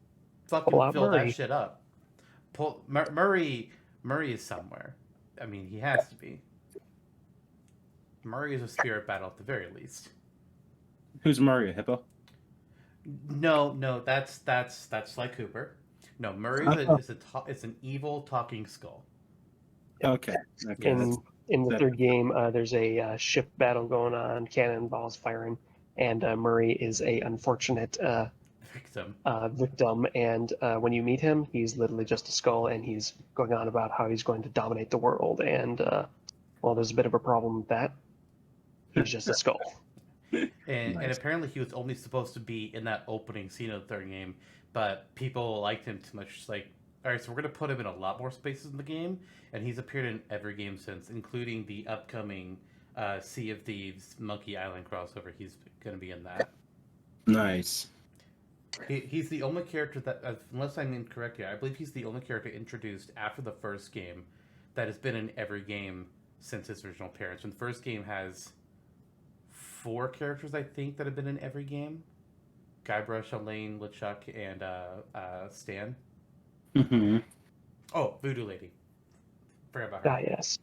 S1: fucking fill that shit up. Murray is somewhere. I mean, he has to be. Murray is a spirit battle at the very least.
S2: Who's Murray? A hippo?
S1: No, that's Sly Cooper. No, Murray is an evil talking skull.
S2: Okay.
S3: In the third game, there's a ship battle going on, cannonballs firing, and Murray is a unfortunate victim. And when you meet him, he's literally just a skull, and he's going on about how he's going to dominate the world. And well, there's a bit of a problem with that. He's just a skull.
S1: And apparently he was only supposed to be in that opening scene of the third game, but people liked him too much. Just like, all right, so we're going to put him in a lot more spaces in the game, and he's appeared in every game since, including the upcoming Sea of Thieves Monkey Island crossover. He's going to be in that.
S2: Nice.
S1: He's the only character that, unless I'm incorrect here, I believe he's the only character introduced after the first game that has been in every game since his original appearance. And the first game has 4 characters, I think, that have been in every game. Guybrush, Elaine, LeChuck, and Stan.
S2: Mm-hmm.
S1: Oh, Voodoo Lady. Forgot about her.
S3: Ah, yes.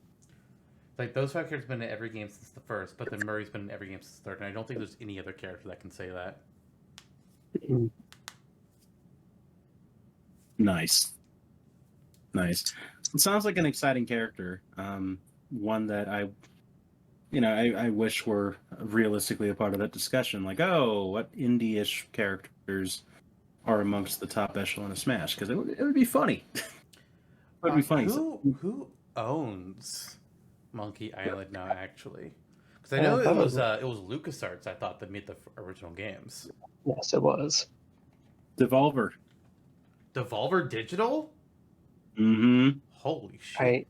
S1: Like, those 5 characters have been in every game since the first, but then Murray's been in every game since the third, and I don't think there's any other character that can say that.
S2: Nice. It sounds like an exciting character. One that I wish were realistically a part of that discussion. Like, oh, what indie-ish characters are amongst the top echelon of Smash? Because it would be funny. It would be funny.
S1: Who owns Monkey Island now, actually? Because I know it was LucasArts, I thought, that made the original games.
S3: Yes, it was.
S2: Devolver
S1: Digital?
S2: Mm-hmm.
S1: Holy shit.
S3: I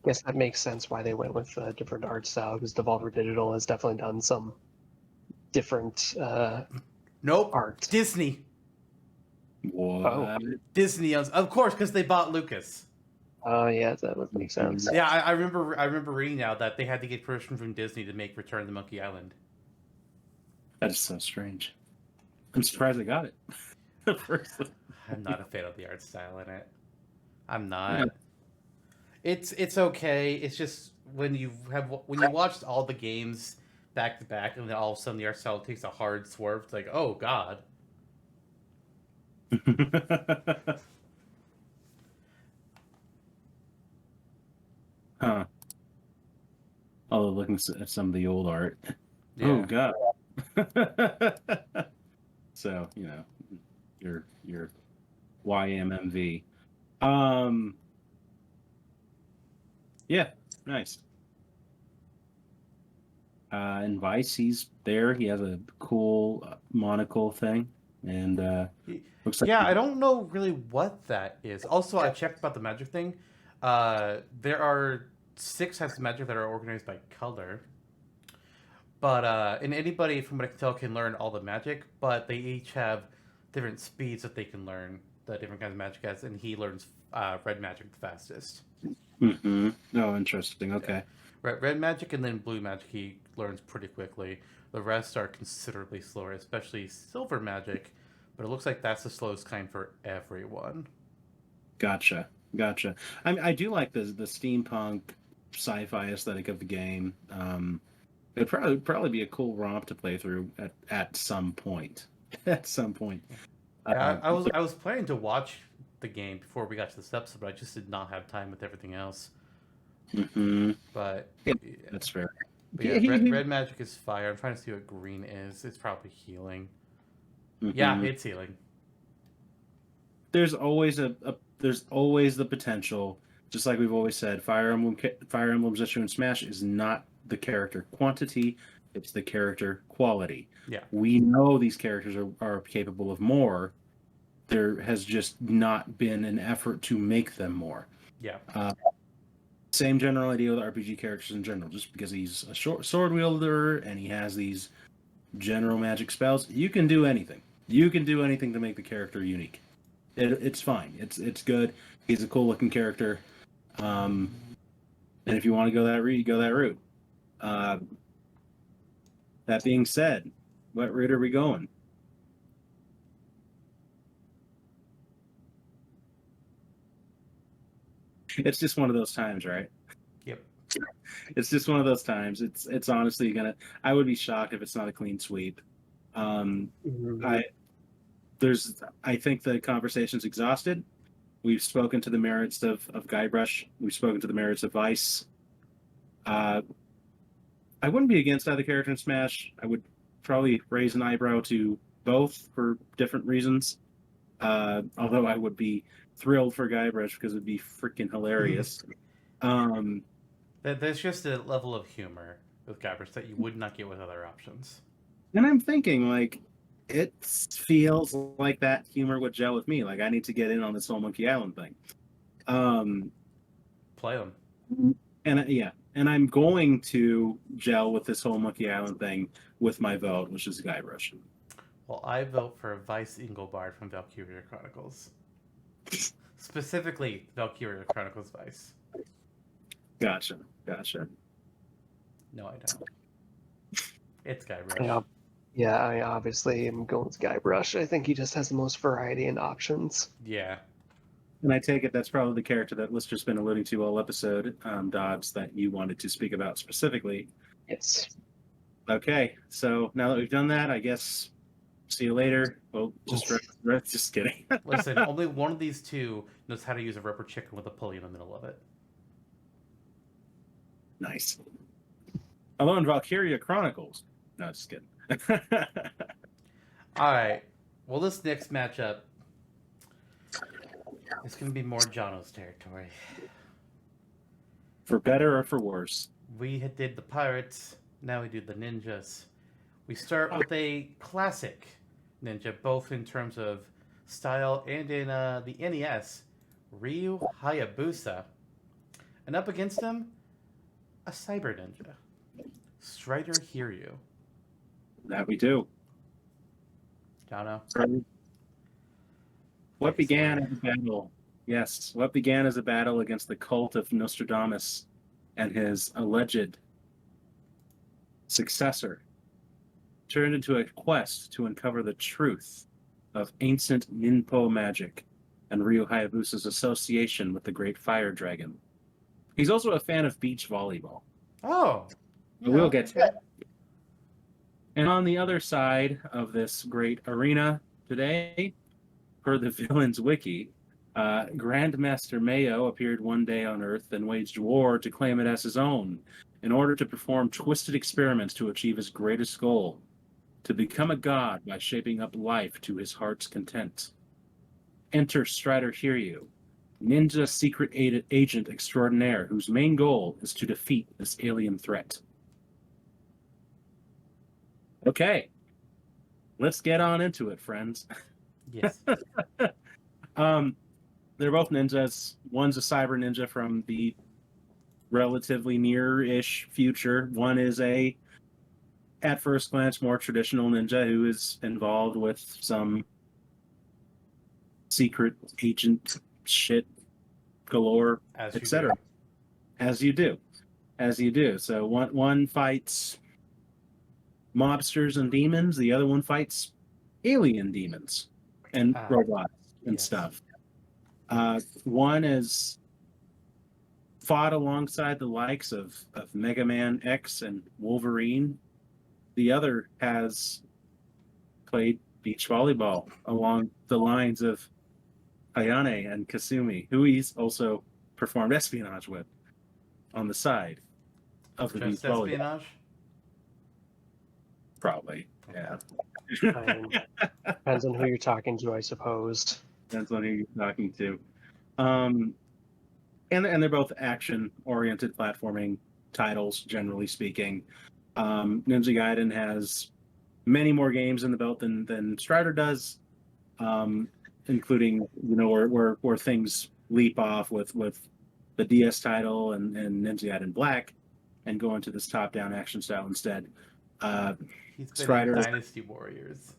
S3: guess that makes sense why they went with a different art style, because Devolver Digital has definitely done some different art.
S1: Disney.
S2: What?
S3: Oh.
S1: Disney owns, of course, because they bought Lucas.
S3: Oh, yeah, that would make sense.
S1: Yeah, I remember reading now that they had to get permission from Disney to make Return to Monkey Island.
S2: That is so strange. I'm surprised I got it.
S1: I'm not a fan of the art style in it. I'm not. Yeah. It's okay. It's just when you watched all the games back to back, and then all of a sudden the art style takes a hard swerve. It's like, oh god.
S2: Huh. Oh, looking at some of the old art. Yeah. Oh god. So, your YMMV. Yeah, nice. And Vyse, he's there. He has a cool monocle thing. and looks like
S1: Yeah, I don't know really what that is. Also, I checked about the magic thing. There are 6 types of magic that are organized by color. But and anybody, from what I can tell, can learn all the magic. But they each have different speeds that they can learn the different kinds of magic as. And he learns red magic the fastest.
S2: Mm-hmm. Oh, interesting. Okay.
S1: Red magic and then blue magic he learns pretty quickly. The rest are considerably slower, especially silver magic. But it looks like that's the slowest kind for everyone.
S2: Gotcha. I do like the steampunk sci-fi aesthetic of the game. It'd probably be a cool romp to play through at some point. At some point.
S1: Yeah, I was planning to watch the game before we got to this episode, but I just did not have time with everything else.
S2: Mm-hmm.
S1: But
S2: yeah, that's fair.
S1: But yeah, red magic is fire. I'm trying to see what green is. It's probably healing.
S2: Mm-hmm.
S1: Yeah, it's healing.
S2: There's always there's always the potential, just like we've always said, Fire Emblem's issue in Smash is not the character quantity, it's the character quality.
S1: Yeah.
S2: We know these characters are capable of more. There has just not been an effort to make them more.
S1: Yeah.
S2: Same general idea with RPG characters in general. Just because he's a short sword wielder and he has these general magic spells, you can do anything. You can do anything to make the character unique. It's fine. It's good. He's a cool looking character. And if you want to go that route, you go that route. That being said, what route are we going? It's just one of those times, right?
S1: Yep.
S2: It's just one of those times. It's honestly I would be shocked if it's not a clean sweep. I think the conversation's exhausted. We've spoken to the merits of Guybrush. We've spoken to the merits of Vyse. I wouldn't be against either character in Smash. I would probably raise an eyebrow to both for different reasons. Although I would be thrilled for Guybrush because it'd be freaking hilarious.
S1: There's just a level of humor with Guybrush that you would not get with other options.
S2: And I'm thinking, like, it feels like that humor would gel with me. Like, I need to get in on this whole Monkey Island thing.
S1: Play them.
S2: And I'm going to gel with this whole Monkey Island thing with my vote, which is Guybrush.
S1: Well, I vote for Vyse Inglebard from Valkyria Chronicles. Specifically, Valkyria Chronicles Vyse.
S2: Gotcha.
S1: No, I don't. It's Guybrush.
S3: Yeah, I obviously am going with Guybrush. I think he just has the most variety and options.
S1: Yeah.
S2: And I take it that's probably the character that Lister's been alluding to all episode, Dodds, that you wanted to speak about specifically.
S3: Yes.
S2: Okay, so now that we've done that, I guess see you later. Well, just kidding.
S1: Listen, only one of these two knows how to use a rubber chicken with a pulley in the middle of it.
S2: Nice. Although in Valkyria Chronicles. No, just kidding.
S1: Alright. Well, this next matchup is going to be more Jonno's territory.
S2: For better or for worse?
S1: We did the pirates, now we do the ninjas. We start with a classic ninja, both in terms of style and in the NES, Ryu Hayabusa. And up against him, a cyber ninja, Strider Hiryu.
S2: That we do.
S1: Jonno.
S2: What began as a battle? Yes, what began as a battle against the cult of Nostradamus and his alleged successor turned into a quest to uncover the truth of ancient Ninpo magic and Ryu Hayabusa's association with the Great Fire Dragon. He's also a fan of beach volleyball.
S1: Oh.
S2: We'll get to that. And on the other side of this great arena today, per the Villains Wiki, Grandmaster Mayo appeared one day on Earth and waged war to claim it as his own in order to perform twisted experiments to achieve his greatest goal, to become a god by shaping up life to his heart's content. Enter Strider Hiryu, ninja secret agent extraordinaire whose main goal is to defeat this alien threat. Okay. let's get on into it, friends.
S1: Yes.
S2: They're both ninjas. One's a cyber ninja from the relatively near-ish future. One is a, at first glance, more traditional ninja who is involved with some secret agent shit galore,
S1: As you
S2: etc. As you do. So one fights mobsters and demons. The other one fights alien demons and robots and stuff. One is fought alongside the likes of Mega Man X and Wolverine. The other has played beach volleyball along the lines of Ayane and Kasumi, who he's also performed espionage with on the side of the beach volleyball.
S1: Espionage?
S2: Probably, yeah.
S3: Depends on who you're talking to, I suppose.
S2: Depends on who you're talking to. And they're both action-oriented platforming titles, generally speaking. Ninja Gaiden has many more games in the belt than Strider does, including where things leap off with the DS title and Ninja Gaiden Black, and go into this top-down action style instead.
S1: He's been
S2: Strider,
S1: in Dynasty Warriors.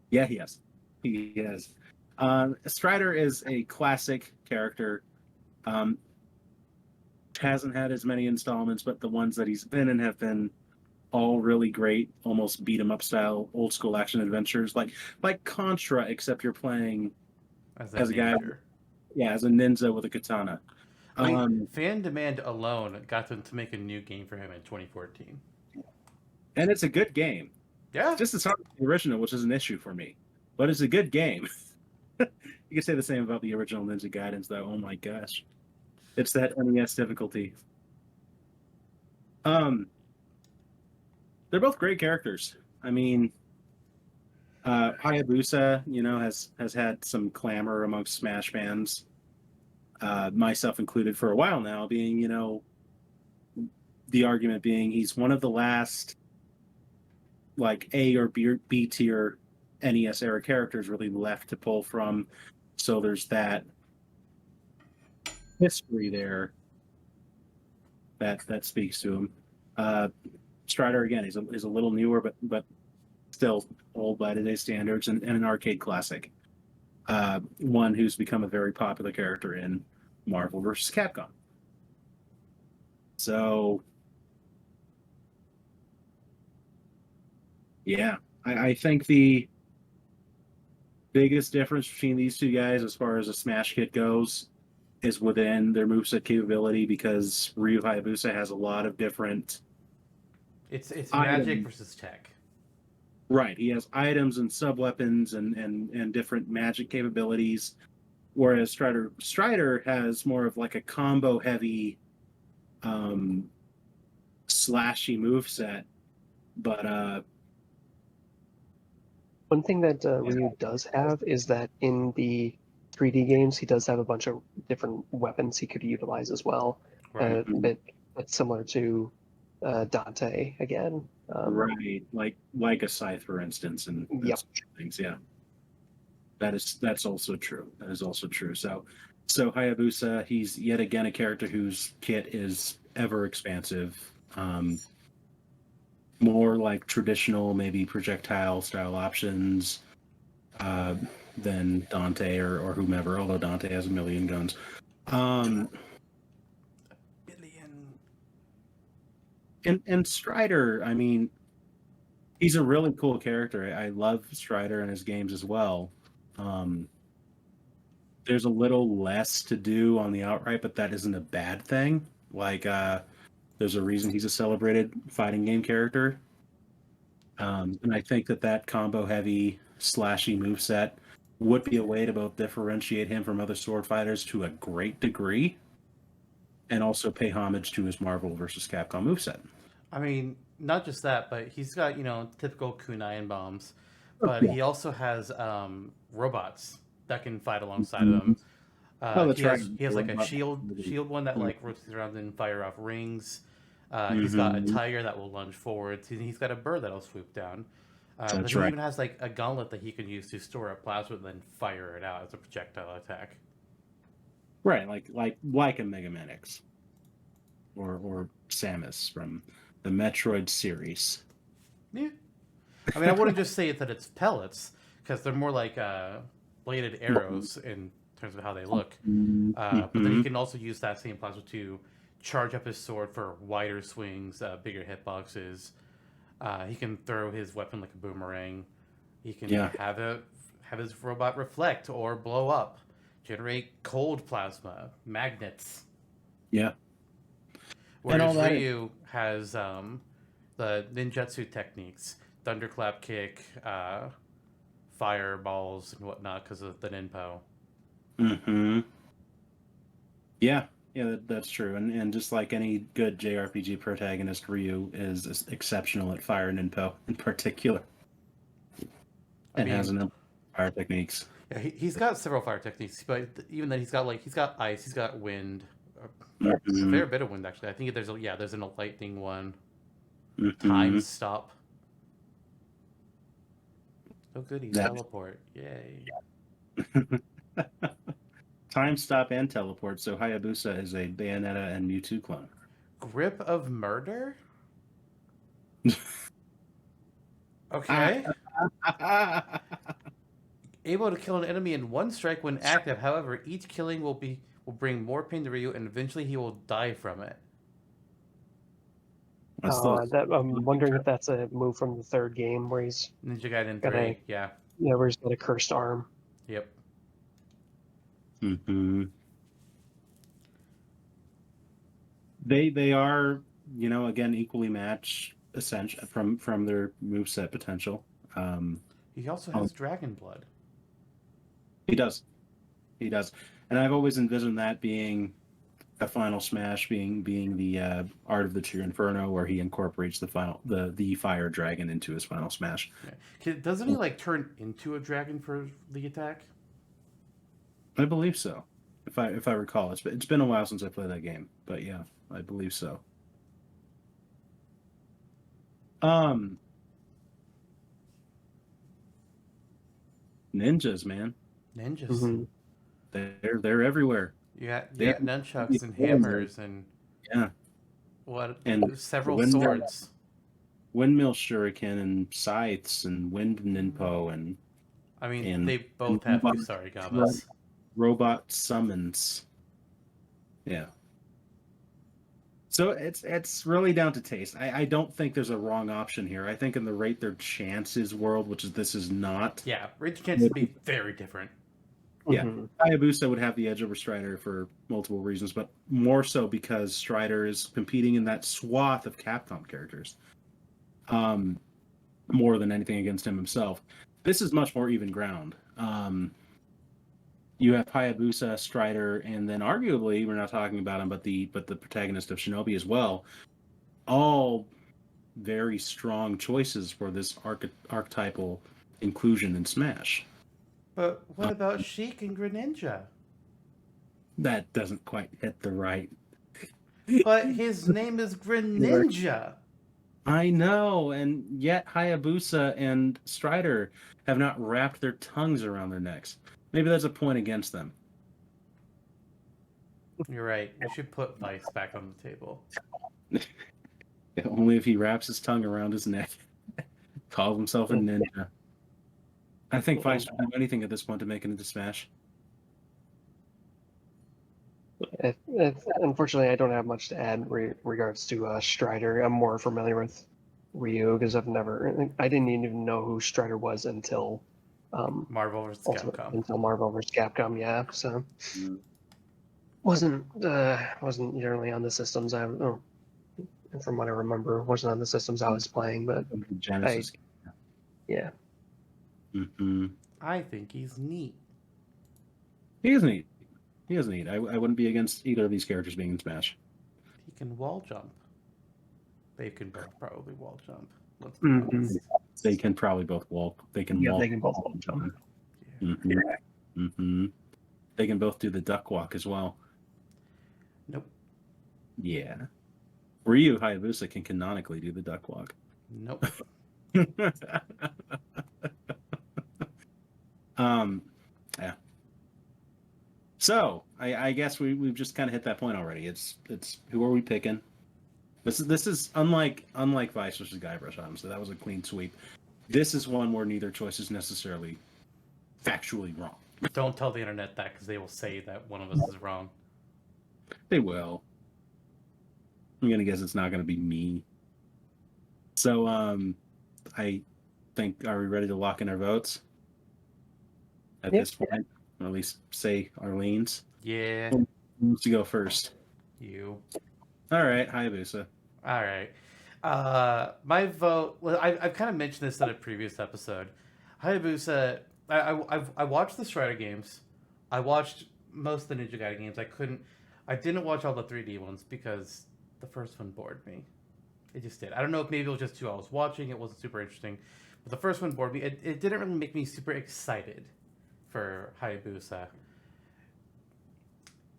S2: Yeah, he has. He has. Strider is a classic character. Hasn't had as many installments, but the ones that he's been in have been all really great, almost beat 'em up style, old school action adventures, like Contra, except you're playing as a guy, as a ninja with a katana.
S1: Fan demand alone got them to make a new game for him in 2014.
S2: And it's a good game.
S1: Yeah.
S2: It's just as hard as the original, which is an issue for me. But it's a good game. You can say the same about the original Ninja Gaidens, though. Oh my gosh. It's that NES difficulty. They're both great characters. I mean, Hayabusa, has had some clamor amongst Smash fans, myself included, for a while now, being, the argument being he's one of the last, like, A or B tier NES era characters really left to pull from. So there's that history there that speaks to him. Strider, again, is a little newer, but still old by today's standards, and an arcade classic. One who's become a very popular character in Marvel vs. Capcom. So, yeah, I think the biggest difference between these two guys as far as a Smash kit goes is within their moveset capability, because Ryu Hayabusa has a lot of different...
S1: It's magic versus tech.
S2: Right, he has items and sub-weapons and different magic capabilities, whereas Strider has more of like a combo-heavy slashy moveset, but...
S3: One thing that Ryu does have is that in the 3D games, he does have a bunch of different weapons he could utilize as well.
S1: Right.
S3: But similar to Dante again.
S2: Right, like a scythe, for instance, and
S3: Yep.
S2: things. Yeah, that's also true. That is also true. So Hayabusa, he's yet again a character whose kit is ever expansive. More like traditional, maybe projectile style options than Dante or whomever, although Dante has a million guns. And Strider, I mean, he's a really cool character. I love Strider and his games as well. There's a little less to do on the outright, but that isn't a bad thing. Like, there's a reason he's a celebrated fighting game character. And I think that combo-heavy, slashy moveset would be a way to both differentiate him from other sword fighters to a great degree, and also pay homage to his Marvel vs. Capcom moveset.
S1: I mean, not just that, but he's got, typical kunai and bombs, but he also has robots that can fight alongside of him.
S2: That's right.
S1: He has like a shield one that like rotates around and fire off rings. He's got a tiger that will lunge forward. He's got a bird that'll swoop down. But
S2: That's
S1: he
S2: right.
S1: even has like a gauntlet that he can use to store up plasma and then fire it out as a projectile attack.
S2: Right, like a Mega Man X or Samus from the Metroid series.
S1: Yeah. I mean, I wouldn't just say that it's pellets, because they're more like bladed arrows in terms of how they look. But then he
S2: Mhm.
S1: can also use that same plasma to charge up his sword for wider swings, bigger hitboxes. He can throw his weapon like a boomerang. He can
S2: Yeah.
S1: have his robot reflect or blow up, generate cold plasma, magnets.
S2: Yeah. And all
S1: Whereas
S2: that.
S1: Ryu has the ninjutsu techniques, thunderclap kick, fireballs and whatnot because of the ninpo.
S2: Mm-hmm. Yeah, that's true. And just like any good JRPG protagonist, Ryu is exceptional at fire and ninpo in particular,
S1: I
S2: and has
S1: mean,
S2: enough fire techniques.
S1: yeah, he's got several fire techniques, but even then he's got ice, he's got wind, a
S2: Mhm.
S1: fair bit of wind actually. I think there's a lightning one,
S2: Mhm.
S1: time stop. Oh goody,
S2: That-
S1: teleport! Yay!
S2: Time stop and teleport. So Hayabusa is a Bayonetta and Mewtwo clone.
S1: Grip of murder. Okay. Able to kill an enemy in one strike when active. However, each killing will bring more pain to Ryu, and eventually he will die from it.
S3: I'm wondering if that's a move from the third game where he's
S1: Ninja Gaiden
S3: got
S1: 3, yeah.
S3: where he's got a cursed arm.
S1: Yep.
S2: Mm-hmm. They are, again, equally matched essential from their moveset potential.
S1: He also has Dragon Blood.
S2: He does. And I've always envisioned that being a final smash, being the Art of the True Inferno, where he incorporates the fire dragon into his final smash.
S1: Yeah. Doesn't he like turn into a dragon for the attack?
S2: I believe so. If I recall, it's been a while since I played that game, but yeah, I believe so. Ninjas, man.
S1: Ninjas.
S3: Mm-hmm.
S2: They're everywhere.
S1: You got
S2: They-
S1: nunchucks and hammers and
S2: Yeah. And
S1: several
S2: windmill-
S1: swords.
S2: Windmill shuriken and scythes and wind ninpo and
S1: I mean,
S2: and
S1: they both have Kusarigamas.
S2: robot summons. Yeah. So it's really down to taste. I don't think there's a wrong option here. I think in the rate their chances world, this is not.
S1: Yeah, Rage chances be very different.
S2: Yeah,
S3: Mm-hmm.
S2: Hayabusa would have the edge over Strider for multiple reasons, but more so because Strider is competing in that swath of Capcom characters, more than anything against him himself. This is much more even ground. You have Hayabusa, Strider, and then arguably we're not talking about him, but the protagonist of Shinobi as well. All very strong choices for this archetypal inclusion in Smash.
S1: But what about Sheik and Greninja?
S2: That doesn't quite hit the right.
S1: But his name is Greninja.
S2: I know, and yet Hayabusa and Strider have not wrapped their tongues around their necks. Maybe that's a point against them.
S1: You're right. We should put Vyse back on the table.
S2: Only if he wraps his tongue around his neck. Calls himself a ninja. I think Vyse would do anything at this point to make it into Smash.
S3: Unfortunately, I don't have much to add regards to Strider. I'm more familiar with Ryu because I didn't even know who Strider was until
S1: Marvel vs. Capcom.
S3: Until Marvel vs. Capcom, yeah. So wasn't generally on the systems. From what I remember, wasn't on the systems I was playing, but
S2: Genesis.
S3: yeah.
S2: Mm-hmm.
S1: I think he's neat.
S2: He is neat. I wouldn't be against either of these characters being in Smash.
S1: He can wall jump. They can both probably wall jump. Let's be
S3: Mhm.
S1: honest.
S2: They can probably both walk. They can
S3: Yeah,
S2: walk.
S3: they can both wall jump.
S1: Yeah.
S2: Mm-hmm. Mm-hmm. They can both do the duck walk as well.
S1: Nope.
S2: Yeah. Ryu Hayabusa can canonically do the duck walk.
S1: Nope.
S2: Yeah. So I guess we've just kind of hit that point already. It's who are we picking? This is unlike Vyse versus Guybrush, honestly. That was a clean sweep. This is one where neither choice is necessarily factually wrong.
S1: Don't tell the internet that, because they will say that one of us is wrong.
S2: They will. I'm gonna guess it's not gonna be me. So I think, are we ready to lock in our votes at
S3: Yep.
S2: this point? Or at least say our leans.
S1: Yeah,
S2: Who wants to go first?
S1: you.
S2: All right, Hayabusa.
S1: All right. My vote. Well, I've kind of mentioned this in a previous episode. Hayabusa. I watched the Strider games. I watched most of the Ninja Gaiden games. I didn't watch all the 3D ones because the first one bored me. It just did. I don't know if maybe it was just who I was watching. It wasn't super interesting, but the first one bored me. It didn't really make me super excited for Hayabusa.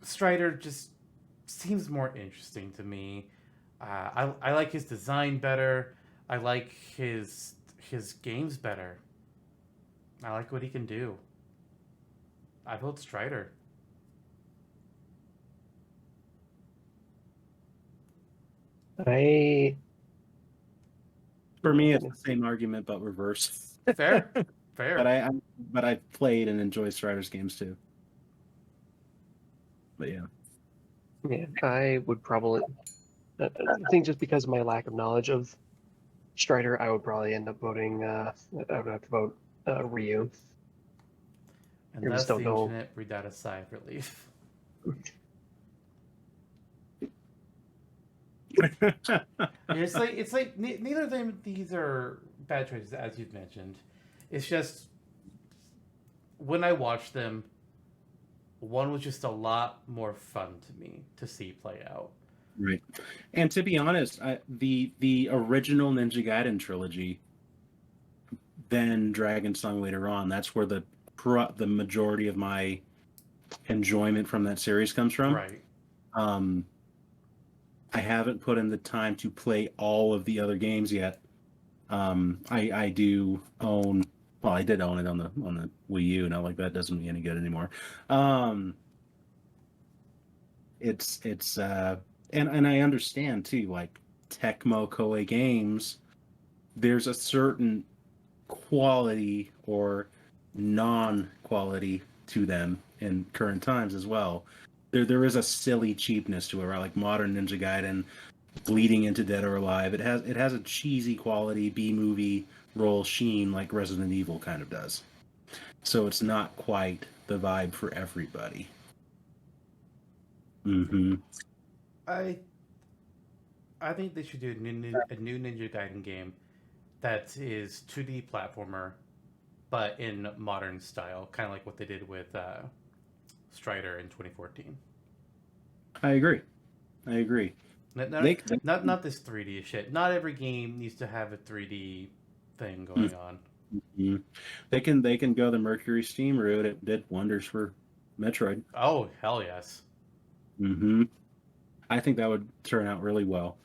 S1: Strider just seems more interesting to me. I like his design better. I like his games better. I like what he can do. I vote Strider.
S3: I
S2: For me, it's the same argument but reverse.
S1: Fair, fair.
S2: But I played and enjoyed Strider's games too. But yeah,
S3: I would probably. I think just because of my lack of knowledge of Strider, I would probably end up voting. I would have to vote Ryu.
S1: And
S3: I
S1: that's
S3: just
S1: the
S3: don't know.
S1: internet breathed out a sigh of relief. It's like neither of them. These are bad choices, as you've mentioned. It's just when I watched them, one was just a lot more fun to me to see play out.
S2: right. And to be honest, the original Ninja Gaiden trilogy, then Dragon's Song later on, that's where the majority of my enjoyment from that series comes from.
S1: Right.
S2: I haven't put in the time to play all of the other games yet. I do own. Well, I did own it on the Wii U. Now, like that doesn't mean any good anymore. It's and I understand too. Like Tecmo Koei games, there's a certain quality or non-quality to them in current times as well. There is a silly cheapness to it, right? Like modern Ninja Gaiden, bleeding into Dead or Alive. It has a cheesy quality B movie role sheen like Resident Evil kind of does. So it's not quite the vibe for everybody. Mm-hmm.
S1: I think they should do a new Ninja Gaiden game that is 2D platformer, but in modern style, kind of like what they did with Strider in 2014.
S2: I agree.
S1: Not this 3D shit. Not every game needs to have a 3D thing going on.
S2: Mm-hmm. They can go the Mercury Steam route. It did wonders for Metroid.
S1: Oh, hell yes.
S2: Mm-hmm. I think that would turn out really well.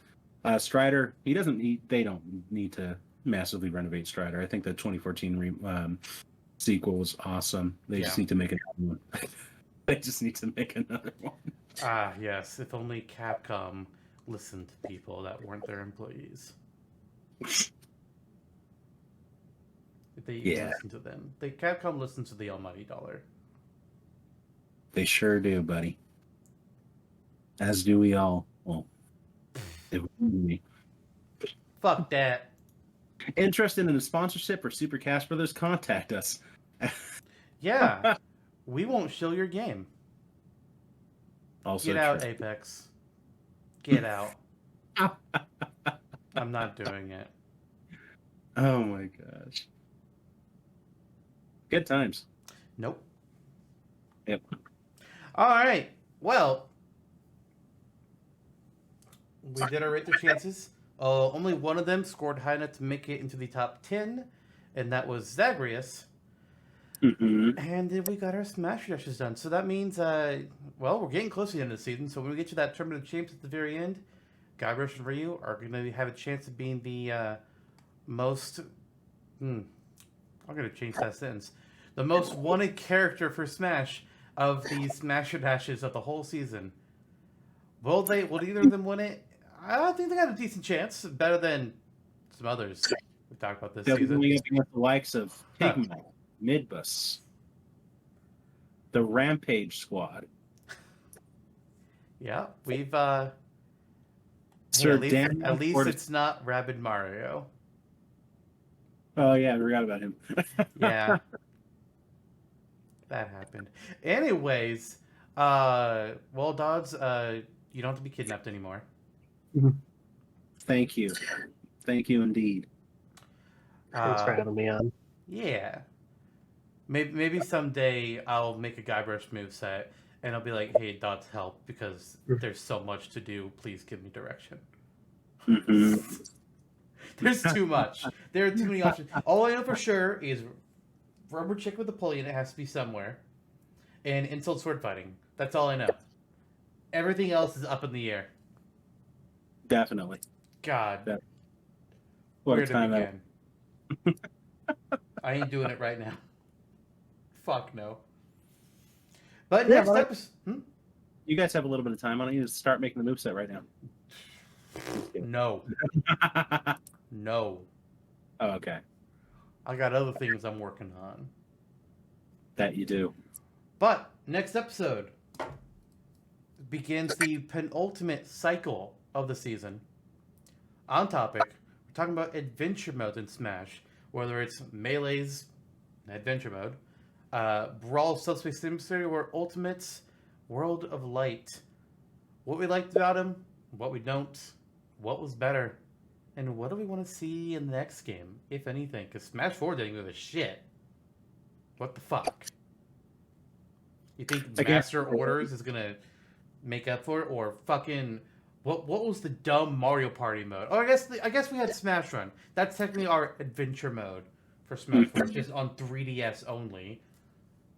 S2: Strider, they don't need to massively renovate Strider. I think the 2014 sequel was awesome. They just need to make another one. They just need to make another one.
S1: Ah, yes. If only Capcom listened to people that weren't their employees. If they even listen to them. Capcom listens to the almighty dollar.
S2: They sure do, buddy. As do we all. Well, it would be.
S1: Fuck that.
S2: Interested in a sponsorship or Super Cash Brothers? Contact us.
S1: Yeah. We won't shill your game.
S2: Also
S1: Get out,
S2: true.
S1: Apex. Get out. I'm not doing it.
S2: Oh my gosh. Good times.
S1: Nope.
S2: Yep.
S1: All right. Well, we did our rate their chances. Only one of them scored high enough to make it into the top 10, and that was Zagreus.
S2: Mm-hmm.
S1: And then we got our Smash Dashes done. So that means, well, we're getting close to the end of the season. So when we get to that Tournament of Champs at the very end, Guybrush and Ryu are going to have a chance of being the most... I'm going to change that sentence. the most wanted character for Smash of the Smash and Dashes of the whole season. Will either of them win it? I think they got a decent chance. Better than some others we talked about this
S2: They'll be
S1: season.
S2: going up against the likes of Pigma, Midbus, the Rampage Squad.
S1: Yeah, we've
S2: Sir
S1: at least it's not Rabid Mario.
S2: Oh yeah, I forgot about him.
S1: Yeah. That happened. Anyways, well, Dodds, you don't have to be kidnapped anymore.
S2: Thank you indeed.
S3: Thanks for having me on.
S1: Yeah. Maybe someday I'll make a Guybrush moveset and I'll be like, hey, Dodds, help, because there's so much to do. Please give me direction. There's too much. There are too many options. All I know for sure is rubber chick with a pulley and it has to be somewhere. And insult sword fighting. That's all I know. Everything else is up in the air.
S2: Definitely.
S1: God.
S2: What
S1: Where
S2: a
S1: to
S2: time
S1: begin? I ain't doing it right now. Fuck no. But
S2: Yeah,
S1: next
S2: but
S1: episode...
S2: You guys have a little bit of time. Why don't you just start making the moveset right now?
S1: No. No.
S2: Oh, okay.
S1: I got other things I'm working on.
S2: That you do.
S1: But next episode begins the penultimate cycle of the season. On topic, we're talking about adventure modes in Smash, whether it's Melee's adventure mode, Brawl Subspace Simulator, or Ultimate's World of Light. What we liked about him, what we don't, what was better, and what do we want to see in the next game, if anything? Because Smash 4 didn't give a shit. What the fuck? You think Master Orders is gonna make up for it, or fucking what was the dumb Mario Party mode? Oh, I guess we had Smash Run. That's technically our adventure mode for Smash 4, just on 3DS only.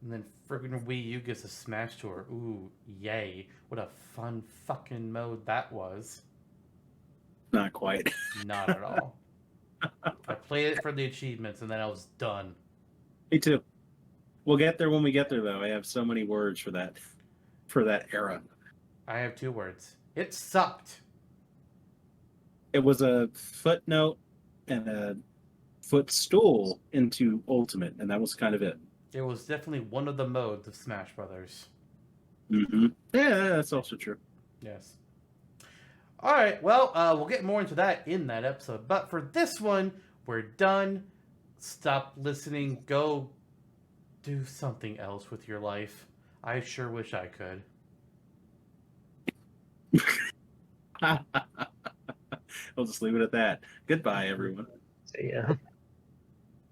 S1: And then friggin' Wii U gets a Smash Tour. Ooh, yay! What a fun fucking mode that was.
S2: Not quite.
S1: Not at all. I played it for the achievements, and then I was done.
S2: Me too. We'll get there when we get there, though. I have so many words for that era.
S1: I have 2 words. It sucked.
S2: It was a footnote and a footstool into Ultimate, and that was kind of it.
S1: It was definitely one of the modes of Smash Brothers.
S2: Mm-hmm. Yeah, that's also true.
S1: Yes. All right. Well, we'll get more into that in that episode. But for this one, we're done. Stop listening. Go do something else with your life. I sure wish I could.
S2: I'll just leave it at that. Goodbye, everyone.
S3: So, yeah.